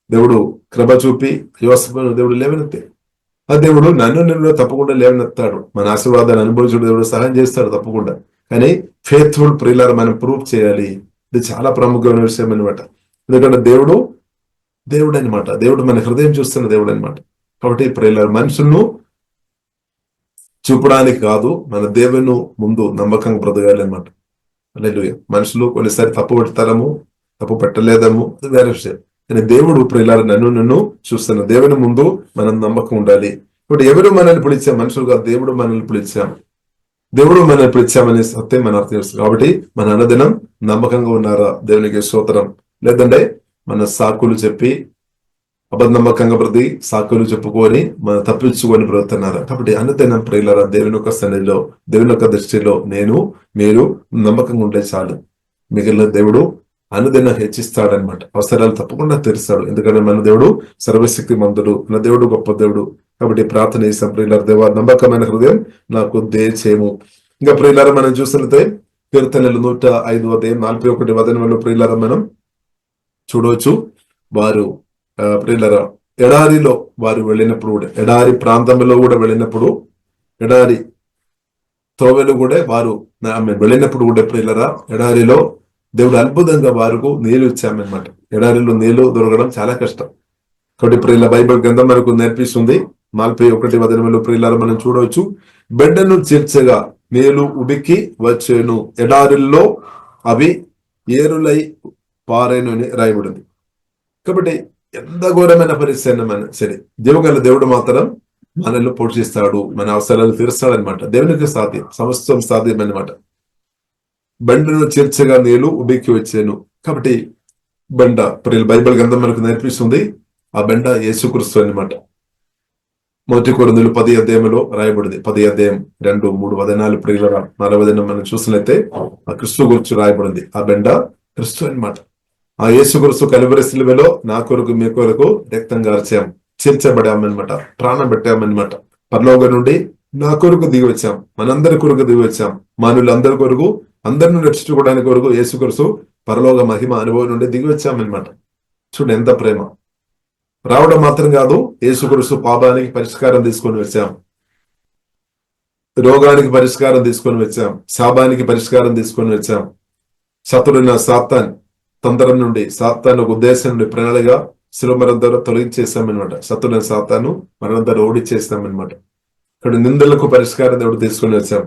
దేవుడు కృప చూపి యోసేపును దేవుడు లేవనెత్తే. ఆ దేవుడు నిన్ను తప్పకుండా లేవనెత్తాడు. మన ఆశీర్వాదాన్ని అనుభవించడం దేవుడు సహాయం చేస్తాడు తప్పకుండా. కానీ ఫెయిత్ఫుల్ ప్రియులారా మనం ప్రూవ్ చేయాలి. ఇది చాలా ప్రముఖమైన విషయం అనమాట. ఎందుకంటే దేవుడు అనమాట. దేవుడు మన హృదయం చూస్తున్న దేవుడు అనమాట. కాబట్టి ప్రియులారా మనుషులను చూపడానికి కాదు, మన దేవుని ముందు నమ్మకంగా బ్రతకాలి అనమాట. హల్లెలూయా. మనుషులు కొన్నిసారి తప్పు పెడతారము, తప్పు పెట్టలేదము, అది వేరే విషయం. కానీ దేవుడు ప్రియులారా నన్ను చూస్తున్న దేవుని ముందు మనం నమ్మకం ఉండాలి. ఇప్పుడు ఎవరు మనల్ని పిలిచాం? మనుషులుగా దేవుడు మనల్ని పిలిచామని సత్యం మనం అర్థం చేస్తాం. కాబట్టి మన అనుదినం నమ్మకంగా ఉన్నారా? దేవునికి స్తోత్రం. లేదంటే మన సాకులు చెప్పి అబద్ధనమ్మకంగా బ్రతి సాకులు చెప్పుకొని మనం తప్పించుకొని బ్రతున్నారా? కాబట్టి అనుదినం ప్రియులారా దేవుని యొక్క సన్నిధిలో, దేవుని యొక్క దృష్టిలో మీరు నమ్మకంగా ఉంటే చాలు. మిగిలిన దేవుడు అనుదినం హెచ్చిస్తాడనమాట. అవసరాలు తప్పకుండా తీరుస్తాడు. ఎందుకంటే మన దేవుడు సర్వశక్తి మంతుడు, మన దేవుడు గొప్ప దేవుడు. కాబట్టి ప్రార్థన చేసాం ప్రియులారా, దేవా నమ్మకమైన హృదయం నాకు దయచేయము. ఇంకా ప్రియులారా మనం చూసినట్లయితే కీర్తనలు 105:41 ప్రియులారా మనం చూడవచ్చు. వారు ప్రియులారా ఎడారిలో వారు వెళ్ళినప్పుడు కూడా, ఎడారి ప్రాంతంలో కూడా వెళ్ళినప్పుడు, ఎడారి త్రోవెలు కూడా వారు వెళ్ళినప్పుడు కూడా ప్రియులారా ఎడారిలో దేవుడు అద్భుతంగా వారికి నీళ్లు ఇచ్చామన్నమాట. ఎడారిలో నీళ్లు దొరకడం చాలా కష్టం. కాబట్టి ప్రియుల బైబిల్ గ్రంథం మనకు నేర్పిస్తుంది. 41:10 ప్రియులారా మనం చూడవచ్చు. బిడ్డను చీల్చగా నీళ్లు ఉడికి వచ్చేను, ఎడారిల్లో అవి ఏరులై పారేను అని రాయబడింది. కాబట్టి ఎంత ఘోరమైన పరిస్థితి మన సరే, దేవుడు మాత్రం మనల్ని పోషిస్తాడు, మన అవసరాలు తీరుస్తాడు అనమాట. దేవునికి సాధ్యం, సమస్తం సాధ్యం అనమాట. బండను చీల్చగా నీళ్లు ఉబికి వచ్చాను. కాబట్టి బెండ బైబిల్ గ్రంథం మనకు నేర్పిస్తుంది. ఆ బెండ యేసుక్రీస్తు అన్నమాట. 1 కొరింథీయులు 10 అధ్యాయంలో రాయబడింది. 10 అధ్యాయం 2, 3 వచనాలు ప్రియులరా 40 దినం మనం చూసినట్లయితే ఆ క్రీస్తు గురించి రాయబడింది. ఆ బెండ క్రీస్తు అన్నమాట. ఆ యేసుక్రీస్తు కలువరి శిలువలో నా కొరకు మీ కొరకు రక్తం గార్చాం, చీల్చబడామన్నమాట, ప్రాణం పెట్టామన్నమాట. పరలోకం నుండి నా కొరకు దిగి వచ్చాం, మనందరి కొరకు దిగి వచ్చాం, మానవులందరి కొరకు, అందరిని రక్షించుకోవడానికి కొరకు యేసుక్రీస్తు పరలోక మహిమ అనుభవం నుండి దిగి వచ్చామన్నమాట. చూడండి ఎంత ప్రేమ. రావడం మాత్రం కాదు, యేసుక్రీస్తు పాపానికి పరిష్కారం తీసుకొని వచ్చాం, రోగానికి పరిష్కారం తీసుకొని వచ్చాం, శాపానికి పరిష్కారం తీసుకొని వచ్చాం. శత్రుడైన సాతాన్ తంత్రం నుండి, సాతాన్ ఒక ఉద్దేశం నుండి ప్రణాళిక శిలువ మరణం ద్వారా తొలగించేస్తామన్నమాట. శత్రుడైన సాతాను మరణం ద్వారా ఓడిచేస్తామన్నమాట. ఇక్కడ నిందలకు పరిష్కారం దేవుడు తీసుకొని వచ్చాం.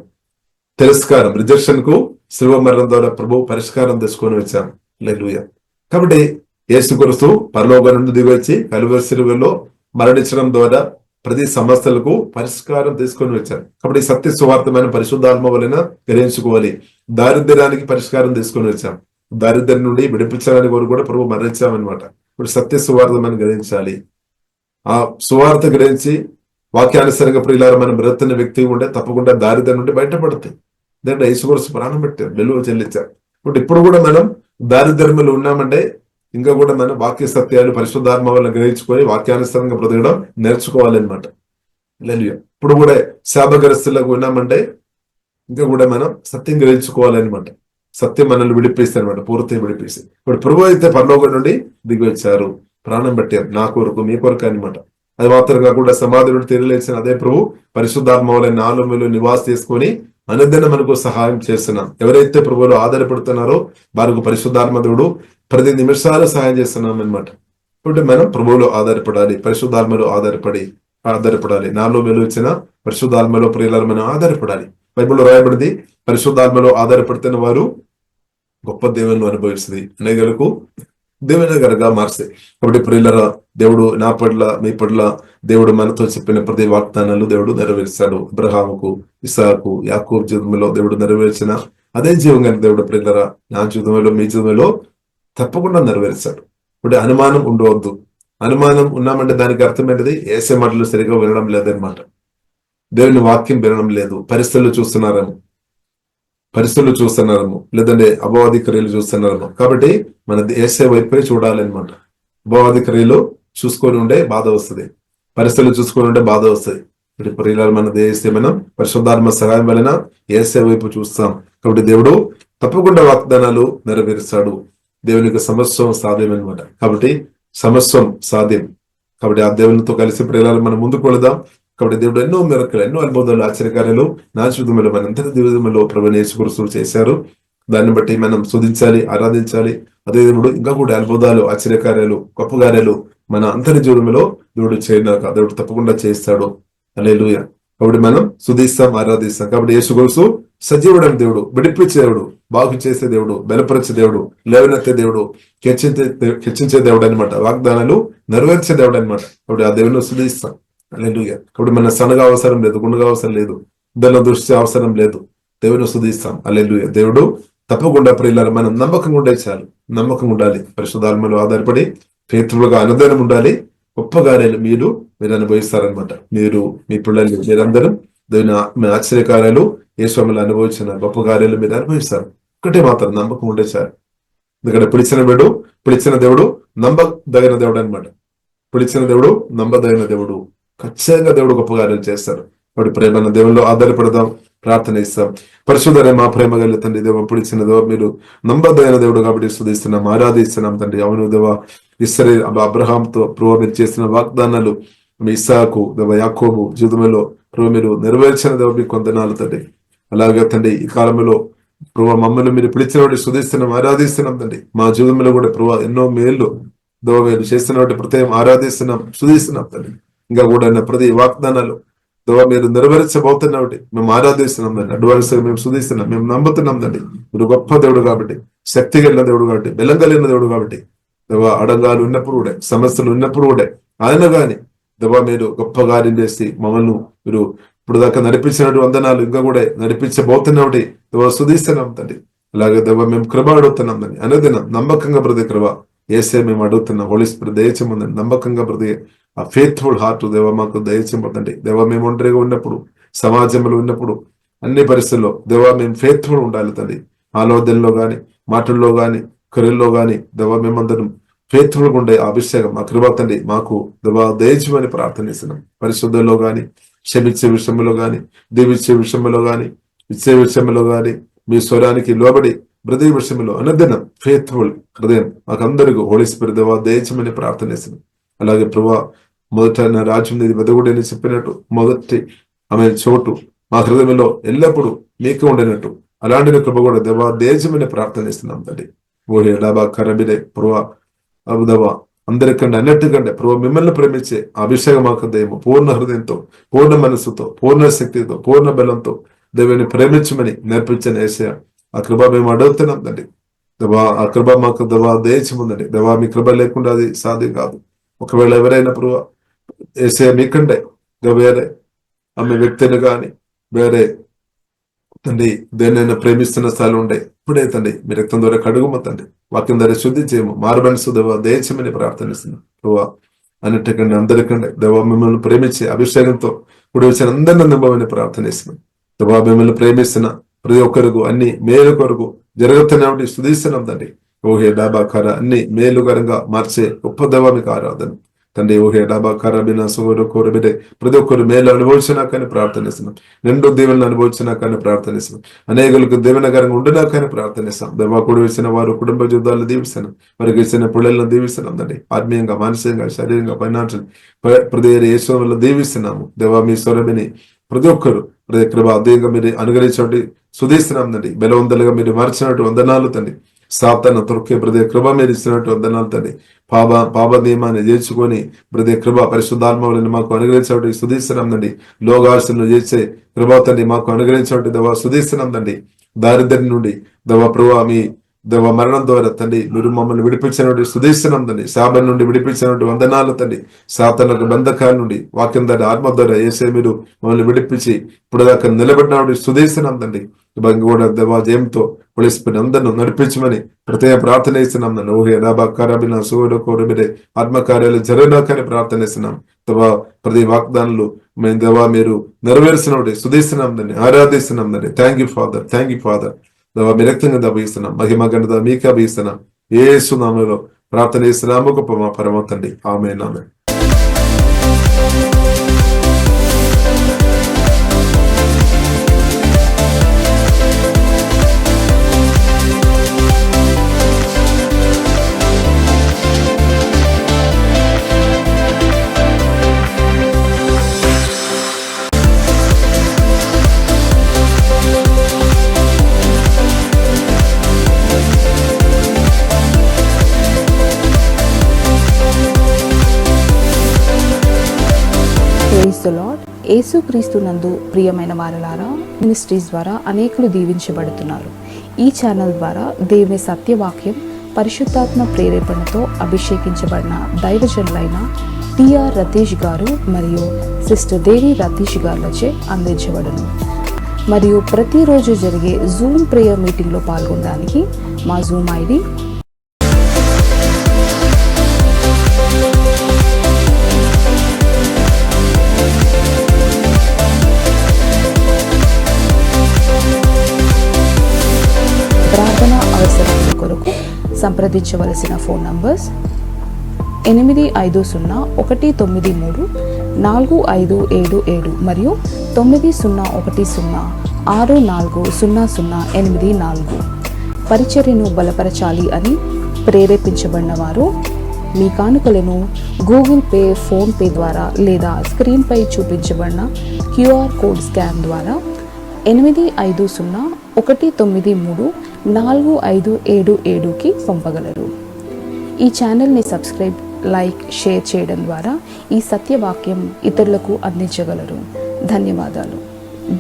తిరస్కారం, రిజెక్షన్ కు శిలువ మరణం ద్వారా ప్రభు పరిష్కారం తీసుకొని వచ్చాం. హల్లెలూయా. కాబట్టి యేసుక్రీస్తు పరలోకం నుండి దిగి వచ్చి కలువరి శిలువలో మరణించడం ద్వారా ప్రతి సమస్యలకు పరిష్కారం తీసుకొని వచ్చారు. కాబట్టి సత్య సువార్తమైన పరిశుద్ధాత్మ వలన గ్రహించుకోవాలి. దారిద్ర్యానికి పరిష్కారం తీసుకొని వచ్చాం. దారిద్ర్యం నుండి విడిపించడానికి కొరకు కూడా ప్రభు మరణించామన్నమాట. ఇప్పుడు సత్య సువార్తమని గ్రహించాలి. ఆ సువార్త గ్రహించి వాక్యానుసారంగా ప్రియులారా మనం బ్రతున్న వ్యక్తి ఉంటే తప్పకుండా దారిద్ర్యం నుండి బయటపడుతుంది. ఎందుకంటే యేసుక్రీస్తు ప్రాణం పెట్టారు, వెలువ చెల్లించారు. ఇప్పుడు కూడా మనం దారిద్ర్యంలో ఉన్నామంటే ఇంకా కూడా మనం వాక్య సత్యాలు పరిశుద్ధాత్మ వల్ల గ్రహించుకొని వాక్యానుసారంగా బ్రతకడం నేర్చుకోవాలన్నమాట. హల్లెలూయా. ఇప్పుడు కూడా శాపగ్రస్తులకు ఉన్నామంటే ఇంకా కూడా మనం సత్యం గ్రహించుకోవాలన్నమాట. సత్యం మనల్ని విడిపిస్తే అనమాట, పూర్తిగా విడిపిస్తే. ఇప్పుడు ప్రభు అయితే పరలోకం నుండి దిగి వచ్చారు, ప్రాణం పెట్టారు నా కొరకు మీ కొరకు అనమాట. అది మాత్రం కాకుండా సమాధి నుండి తిరిగిలేసిన అదే ప్రభు పరిశుద్ధాత్మ వల్ల నాలుగులో నివాస చేసుకొని అనుదినం మనకు సహాయం చేస్తున్నాం. ఎవరైతే ప్రభువులో ఆధారపడుతున్నారో వారికి పరిశుద్ధాత్మ దేవుడు ప్రతి నిమిషాలు సహాయం చేస్తున్నాం అనమాట. కాబట్టి మనం ప్రభువులో ఆధారపడాలి, పరిశుద్ధాత్మలో ఆధారపడాలి. నాలో వెలువచ్చిన పరిశుద్ధాత్మలో ప్రియులారా మనం ఆధారపడాలి. బైబిల్లో రాయబడింది, పరిశుద్ధాత్మలో ఆధారపడుతున్న వారు గొప్ప దేవుని అనుభవిస్తుంది, అనేకులకు దేవునిగా మార్చాయి. కాబట్టి ప్రియులారా దేవుడు నా పట్ల మీ పట్ల దేవుడు మనతో చెప్పిన ప్రతి వాగ్దానాలు దేవుడు నెరవేర్చాడు. అబ్రహాముకు, ఇసాకు, యాకోబు జీవితంలో దేవుడు నెరవేర్చిన అదే జీవంగా దేవుడు ప్రియులారా నా జీవితంలో మీ జీవితంలో తప్పకుండా నెరవేర్చాడు. ఇప్పుడు అనుమానం ఉండవద్దు. అనుమానం ఉన్నామంటే దానికి అర్థం ఏంటిది? ఏసే మాటలు సరిగా వినడం లేదనమాట. దేవుని వాక్యం వినడం లేదు, పరిస్థితులు చూస్తున్నారేమో, లేదంటే అపవాది క్రియలు చూస్తున్నారేమో. కాబట్టి మన ఏసే వైపే చూడాలన్నమాట. అపవాది క్రియలు చూసుకొని ఉండే బాధ వస్తుంది, పరిస్థితులు చూసుకొని ఉండే బాధ వస్తుంది. ఇప్పుడు ప్రియులారా మన దేశం మనం పరిశుద్ధాత్మ సహాయం వలన ఏసే వైపు చూస్తాం. కాబట్టి దేవుడు తప్పకుండా వాగ్దానాలు నెరవేరుస్తాడు. దేవునికి సమస్తం సాధ్యం అనమాట. కాబట్టి సమస్తం సాధ్యం. కాబట్టి ఆ దేవునితో కలిసి ప్రియులారా మనం ముందుకు వెళదాం. కాబట్టి దేవుడు ఎన్నో మెరకలు, ఎన్నో అద్భుతాలు, ఆశ్చర్యకార్యాలు నా జీవితంలో మనందరి జీవితంలో ప్రభువైన యేసుక్రీస్తు చేశారు. దాన్ని బట్టి మనం స్తుతించాలి, ఆరాధించాలి. అదే దేవుడు ఇంకా కూడా అద్భుతాలు, ఆశ్చర్యకార్యాలు, గొప్ప కార్యాలు మన అందరి జీవితంలో దేవుడు చేయనాక దేవుడు తప్పకుండా చేస్తాడు. హల్లెలూయా. కాబట్టి మనం స్తుతిస్తాం, ఆరాధిస్తాం. కాబట్టి యేసుక్రీస్తు సజీవుడైన దేవుడు, విడిపించే దేవుడు, బాగు చేసే దేవుడు, బలపరిచే దేవుడు, లేవనెత్తే దేవుడు, హెచ్చించే దేవుడు అనమాట. వాగ్దానాలు నెరవేర్చే దేవుడు అనమాట. కాబట్టి ఆ దేవుని స్తుతిస్తాం. హల్లెలూయా. కాబట్టి మన సనగా అవసరం లేదు, గుండెగా అవసరం లేదు, ధన దృష్టి అవసరం లేదు. దేవుని స్తుతిస్తాం. హల్లెలూయా. దేవుడు తప్పకుండా ప్రియులారా మనం నమ్మకంగా ఉండే చాలు. నమ్మకంగా ఉండాలి, పరిశుద్ధాత్మలో ఆధారపడి ఫెయిత్ఫుల్గా అనుదినం ఉండాలి. గొప్ప కార్యాలు మీరు అనుభవిస్తారనమాట. మీరు, మీ పిల్లలు, మీరందరూ దేవుని ఆశ్చర్యకార్యాలు యేసులో అనుభవించిన గొప్ప కార్యాలు మీరు అనుభవిస్తారు. ఒకటే మాత్రం నమ్మకం ఉండే చాలు. ఎందుకంటే పిలిచిన దేవుడు నమ్మదగిన దేవుడు అనమాట. పిలిచిన దేవుడు నమ్మదగిన దేవుడు. ఖచ్చితంగా దేవుడు గొప్ప కార్యాలు చేస్తారు. వాడి ప్రేమ దేవుల్లో ఆధారపడదాం, ప్రార్థన ఇస్తాం. పరిశుద్ధ మా ప్రేమ కలిగిన తండ్రి దేవ, పిలిచిన దేవ మీరు నమ్మదగిన దేవుడు కాబట్టి స్తుతిస్తున్నాం, ఆరాధిస్తున్నాం తండ్రి. అవును దేవ, ఇస్రాయేలు అబ్రహాంతో ప్రభు మీరు చేసిన వాగ్దానాలు మీ ఇస్సాకు దేవ, యాకోబు జీవితంలో ప్రభు మీరు నెరవేర్చిన దేవ మీకు వందనాలు తండ్రి. అలాగే తండ్రి ఈ కాలంలో ప్రభు మమ్మల్ని మీరు పిలిచిన వాటి స్తుతిస్తున్నాం, ఆరాధిస్తున్నాం తండ్రి. మా జీవితంలో కూడా ప్రభు ఎన్నో మేళ్ళు దేవ మీరు చేస్తున్న వాటి ప్రత్యేకం ఆరాధిస్తున్నాం, స్తుతిస్తున్నాం తండ్రి. ఇంకా కూడా ప్రతి వాగ్దానాలు దేవ మీరు నెరవేర్చబోతున్న ఒకటి మేము ఆరాధిస్తున్నాం తండ్రి. అడ్వాన్స్ గా మేము స్తుతిస్తున్నాం, మేము నమ్ముతున్నాం తండ్రి. మీరు గొప్ప దేవుడు కాబట్టి, శక్తి కలిగిన దేవుడు కాబట్టి, బలం కలిగిన దేవుడు కాబట్టి దేవ, అడంగాలు ఉన్నప్పుడు కూడా, సమస్యలు ఉన్నప్పుడు కూడా ఆయన గాని దేవ మీరు గొప్ప కార్యం చేసి మమ్మల్ని మీరు ఇప్పుడు దాకా నడిపించినట్టు వందనాలు, ఇంకా కూడా నడిపించబోతున్న ఒకటి దేవ స్తుతిస్తున్నాం తండ్రి. అలాగే దేవ మేము కృప అడుగుతున్నాం తండ్రి. అనుదినం నమ్మకంగా ప్రతి కృప ఏసే మేము అడుగుతున్నాం. హోలీ స్పిరిట్ దయచేయమందండి. నమ్మకంగా ప్రతి ఆ ఫెయిత్ఫుల్ హార్ట్ దేవ మాకు దయచేయమందండి. దేవ మేము ఒంటరిగా ఉన్నప్పుడు, సమాజంలో ఉన్నప్పుడు, అన్ని పరిస్థితుల్లో దేవ మేము ఫెయిత్ఫుల్ ఉండాలి తండ్రి. ఆలోచనలో గాని, మాటల్లో గాని, క్రియల్లో గాని దేవ మేమందరం ఫెయిత్ఫుల్గా ఉండే అభిషేకం మా కృప తండ్రి మాకు దేవ దయచేయమని ప్రార్థనిస్తున్నాం. పరిశుద్ధంలో గాని, క్షమించే విషయంలో గాని, దీవించే విషయంలో గాని, ఇచ్చే విషయంలో గాని, మీ స్వరానికి లోబడి ప్రతి విషయంలో అనుదినం ఫెయిత్ఫుల్ హృదయం మాకందరికీ హోలీ స్పిరిట్ దేవ దయచేయమని ప్రార్థనిస్తున్నాం. అలాగే ప్రభా మొదట నా రాజ్యం ఇది వెదగుడని చెప్పినట్టు మొదటి ఆమె చోటు మా హృదయంలో ఎల్లప్పుడూ మీకు ఉండినట్టు అలాంటి కృప కూడా దేవ దయచేయమని ప్రార్థనిస్తున్నాం తండ్రి. ఓహే డాబా కరబిడే ప్రభా అబుదవా అందరికంటే అన్నిటికంటే ప్రభు మిమ్మల్ని ప్రేమించే అభిషేకం మాకు దయము పూర్ణ హృదయంతో, పూర్ణ మనస్సుతో, పూర్ణ శక్తితో, పూర్ణ బలంతో దేవుని ప్రేమించమని నేర్పించని యేసయ్య ఆ కృప మేము అడుగుతున్నాం తండ్రి. దేవా ఆ కృప మాకు దేవా దయచేయమందండి. దేవా మీ కృప లేకుండా అది సాధ్యం కాదు. ఒకవేళ ఎవరైనా ప్రభు యేసయ్య మీకంటే వేరే ఆమె వ్యక్తిని కానీ వేరే తండ్రి దేనైనా ప్రేమిస్తున్న స్థాయిలో ఉండే ఇప్పుడే తండ్రి మీ రక్తం ద్వారా కడుగుమ తండ్రి, వాక్యం ద్వారా శుద్ధి చేయము, మారుమనసు దేవ దయచేయమని ప్రార్థనిస్తున్నాం. ప్రభు అన్నిటికంటే అందరికంటే దేవ మిమ్మల్ని ప్రేమించే అభిషేకంతో ఇప్పుడు వచ్చిన అందరిని నమ్మమని ప్రార్థనిస్తున్నాం. దేవ మిమ్మల్ని ప్రేమిస్తున్న ప్రతి ఒక్కరికి అన్ని మేలు కొరకు జరుగుతున్న స్తుతిస్తున్నాం తండ్రి. ఓహే డాబాకార అన్ని మేలుకరంగా మార్చే గొప్ప దేవ మీకు ఆరాధన తండ్రి. ఓహే డాబాకార బినా సోరు కోరబిడే ప్రతి ఒక్కరు మేలు అనుభవించినా కానీ ప్రార్థనిస్తున్నాం. నిండు దీవెనలు అనుభవించినా కానీ ప్రార్థనిస్తున్నాం. అనేకులకు దీవెనకరంగా ఉండినా కానీ ప్రార్థనిస్తాం. దేవా కూడి వేసిన వారు కుటుంబ యుద్ధాలను దీవిస్తున్నాం, వారికి ఇచ్చిన పిల్లలను దీవిస్తున్నాం తండ్రి. ఆత్మీయంగా, మానసికంగా, శారీరంగా, ఫైనాన్షియల్ ప్రతి యేసులో దీవిస్తున్నాము. దేవా మీ స్వరమిని ప్రతి ఒక్కరు ప్రతి కృప అధికంగా మీరు అనుగ్రహించండి సుధిస్తున్నాం తండ్రి. బలవంతులుగా మీరు మార్చినట్టు వందనాలు తండ్రి. సాతాను తొక్కే ప్రతి కృప మీరు ఇచ్చినట్టు వందనాలు తండ్రి. పాప నియమాన్ని చేర్చుకొని ప్రతి కృప పరిశుద్ధాత్మలను మాకు అనుగ్రహించబడి సుధిస్తున్నాం తండ్రి. లోగాశను చేసే కృప తండ్రి మాకు అనుగ్రహించబడి దేవా సుధిస్తున్నాం తండ్రి. దారిద్ర్యం నుండి దేవా ప్రభా మీ దేవ మరణం ద్వారా తండ్రి మీరు మమ్మల్ని విడిపించినట్టు సుధిస్తున్నాం తండ్రి. శాపం నుండి విడిపించినట్టు వందనాలు తండ్రి. సాతాను బంధకాల నుండి వాక్యం ద్వారా ఆత్మ ద్వారా ఏసే మీరు మమ్మల్ని విడిపించి ఇప్పుడు దాకా నిలబడినట్టు సుధిస్తున్నాం తండ్రి. కూడా దేవా జయంతో పొలిసిపోయిన అందరిని నడిపించమని ప్రత్యేక ప్రార్థన ఇస్తున్నాం తండ్రి. ఓహే రాబాకారబిన సూర్య కోరబిడే ఆత్మకార్యాలు జరగడాకని ప్రార్థన ఇస్తున్నాం. దేవా ప్రతి వాగ్దానాలు మేము దేవా మీరు నెరవేర్చినట్టు సుధిస్తున్నాం తండ్రి, ఆరాధిస్తున్నాం తండ్రి. Thank you father, thank you father. దేవా మీ రక్తంగా దభిస్తున్నాం, మహిమ గణత మీకే అభిస్తున్నాం. యేసు నామములో ప్రార్థన చేస్తున్నాము గొప్ప మా పరమ తండ్రి. ఆమేన్, ఆమేన్. యేసుక్రీస్తు నందు ప్రియమైన వారలారా, మినిస్ట్రీస్ ద్వారా అనేకులు దీవించబడుతున్నారు. ఈ ఛానల్ ద్వారా దేవుని సత్యవాక్యం పరిశుద్ధాత్మ ప్రేరేపణతో అభిషేకించబడిన దైవజనులైన టిఆర్ రతీష్ గారు మరియు సిస్టర్ దేవి రతీష్ గారులచే అందించబడును. మరియు ప్రతిరోజు జరిగే జూమ్ ప్రేయర్ మీటింగ్లో పాల్గొనడానికి మా జూమ్ ఐడి ప్రార్థన అవసరాల కొరకు సంప్రదించవలసిన ఫోన్ నంబర్స్ 8501934577 మరియు 9010640084. పరిచర్యను బలపరచాలి అని ప్రేరేపించబడిన వారు మీ కానుకలను గూగుల్ పే, ఫోన్ పే ద్వారా లేదా స్క్రీన్పై చూపించబడిన QR కోడ్ స్కాన్ ద్వారా 8501934577కి పంపగలరు. ఈ ఛానల్ని సబ్స్క్రైబ్, లైక్, షేర్ చేయడం ద్వారా ఈ సత్యవాక్యం ఇతరులకు అందించగలరు. ధన్యవాదాలు.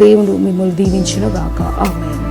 దేవుడు మిమ్మల్ని దీవించును గాక. ఆమేన్.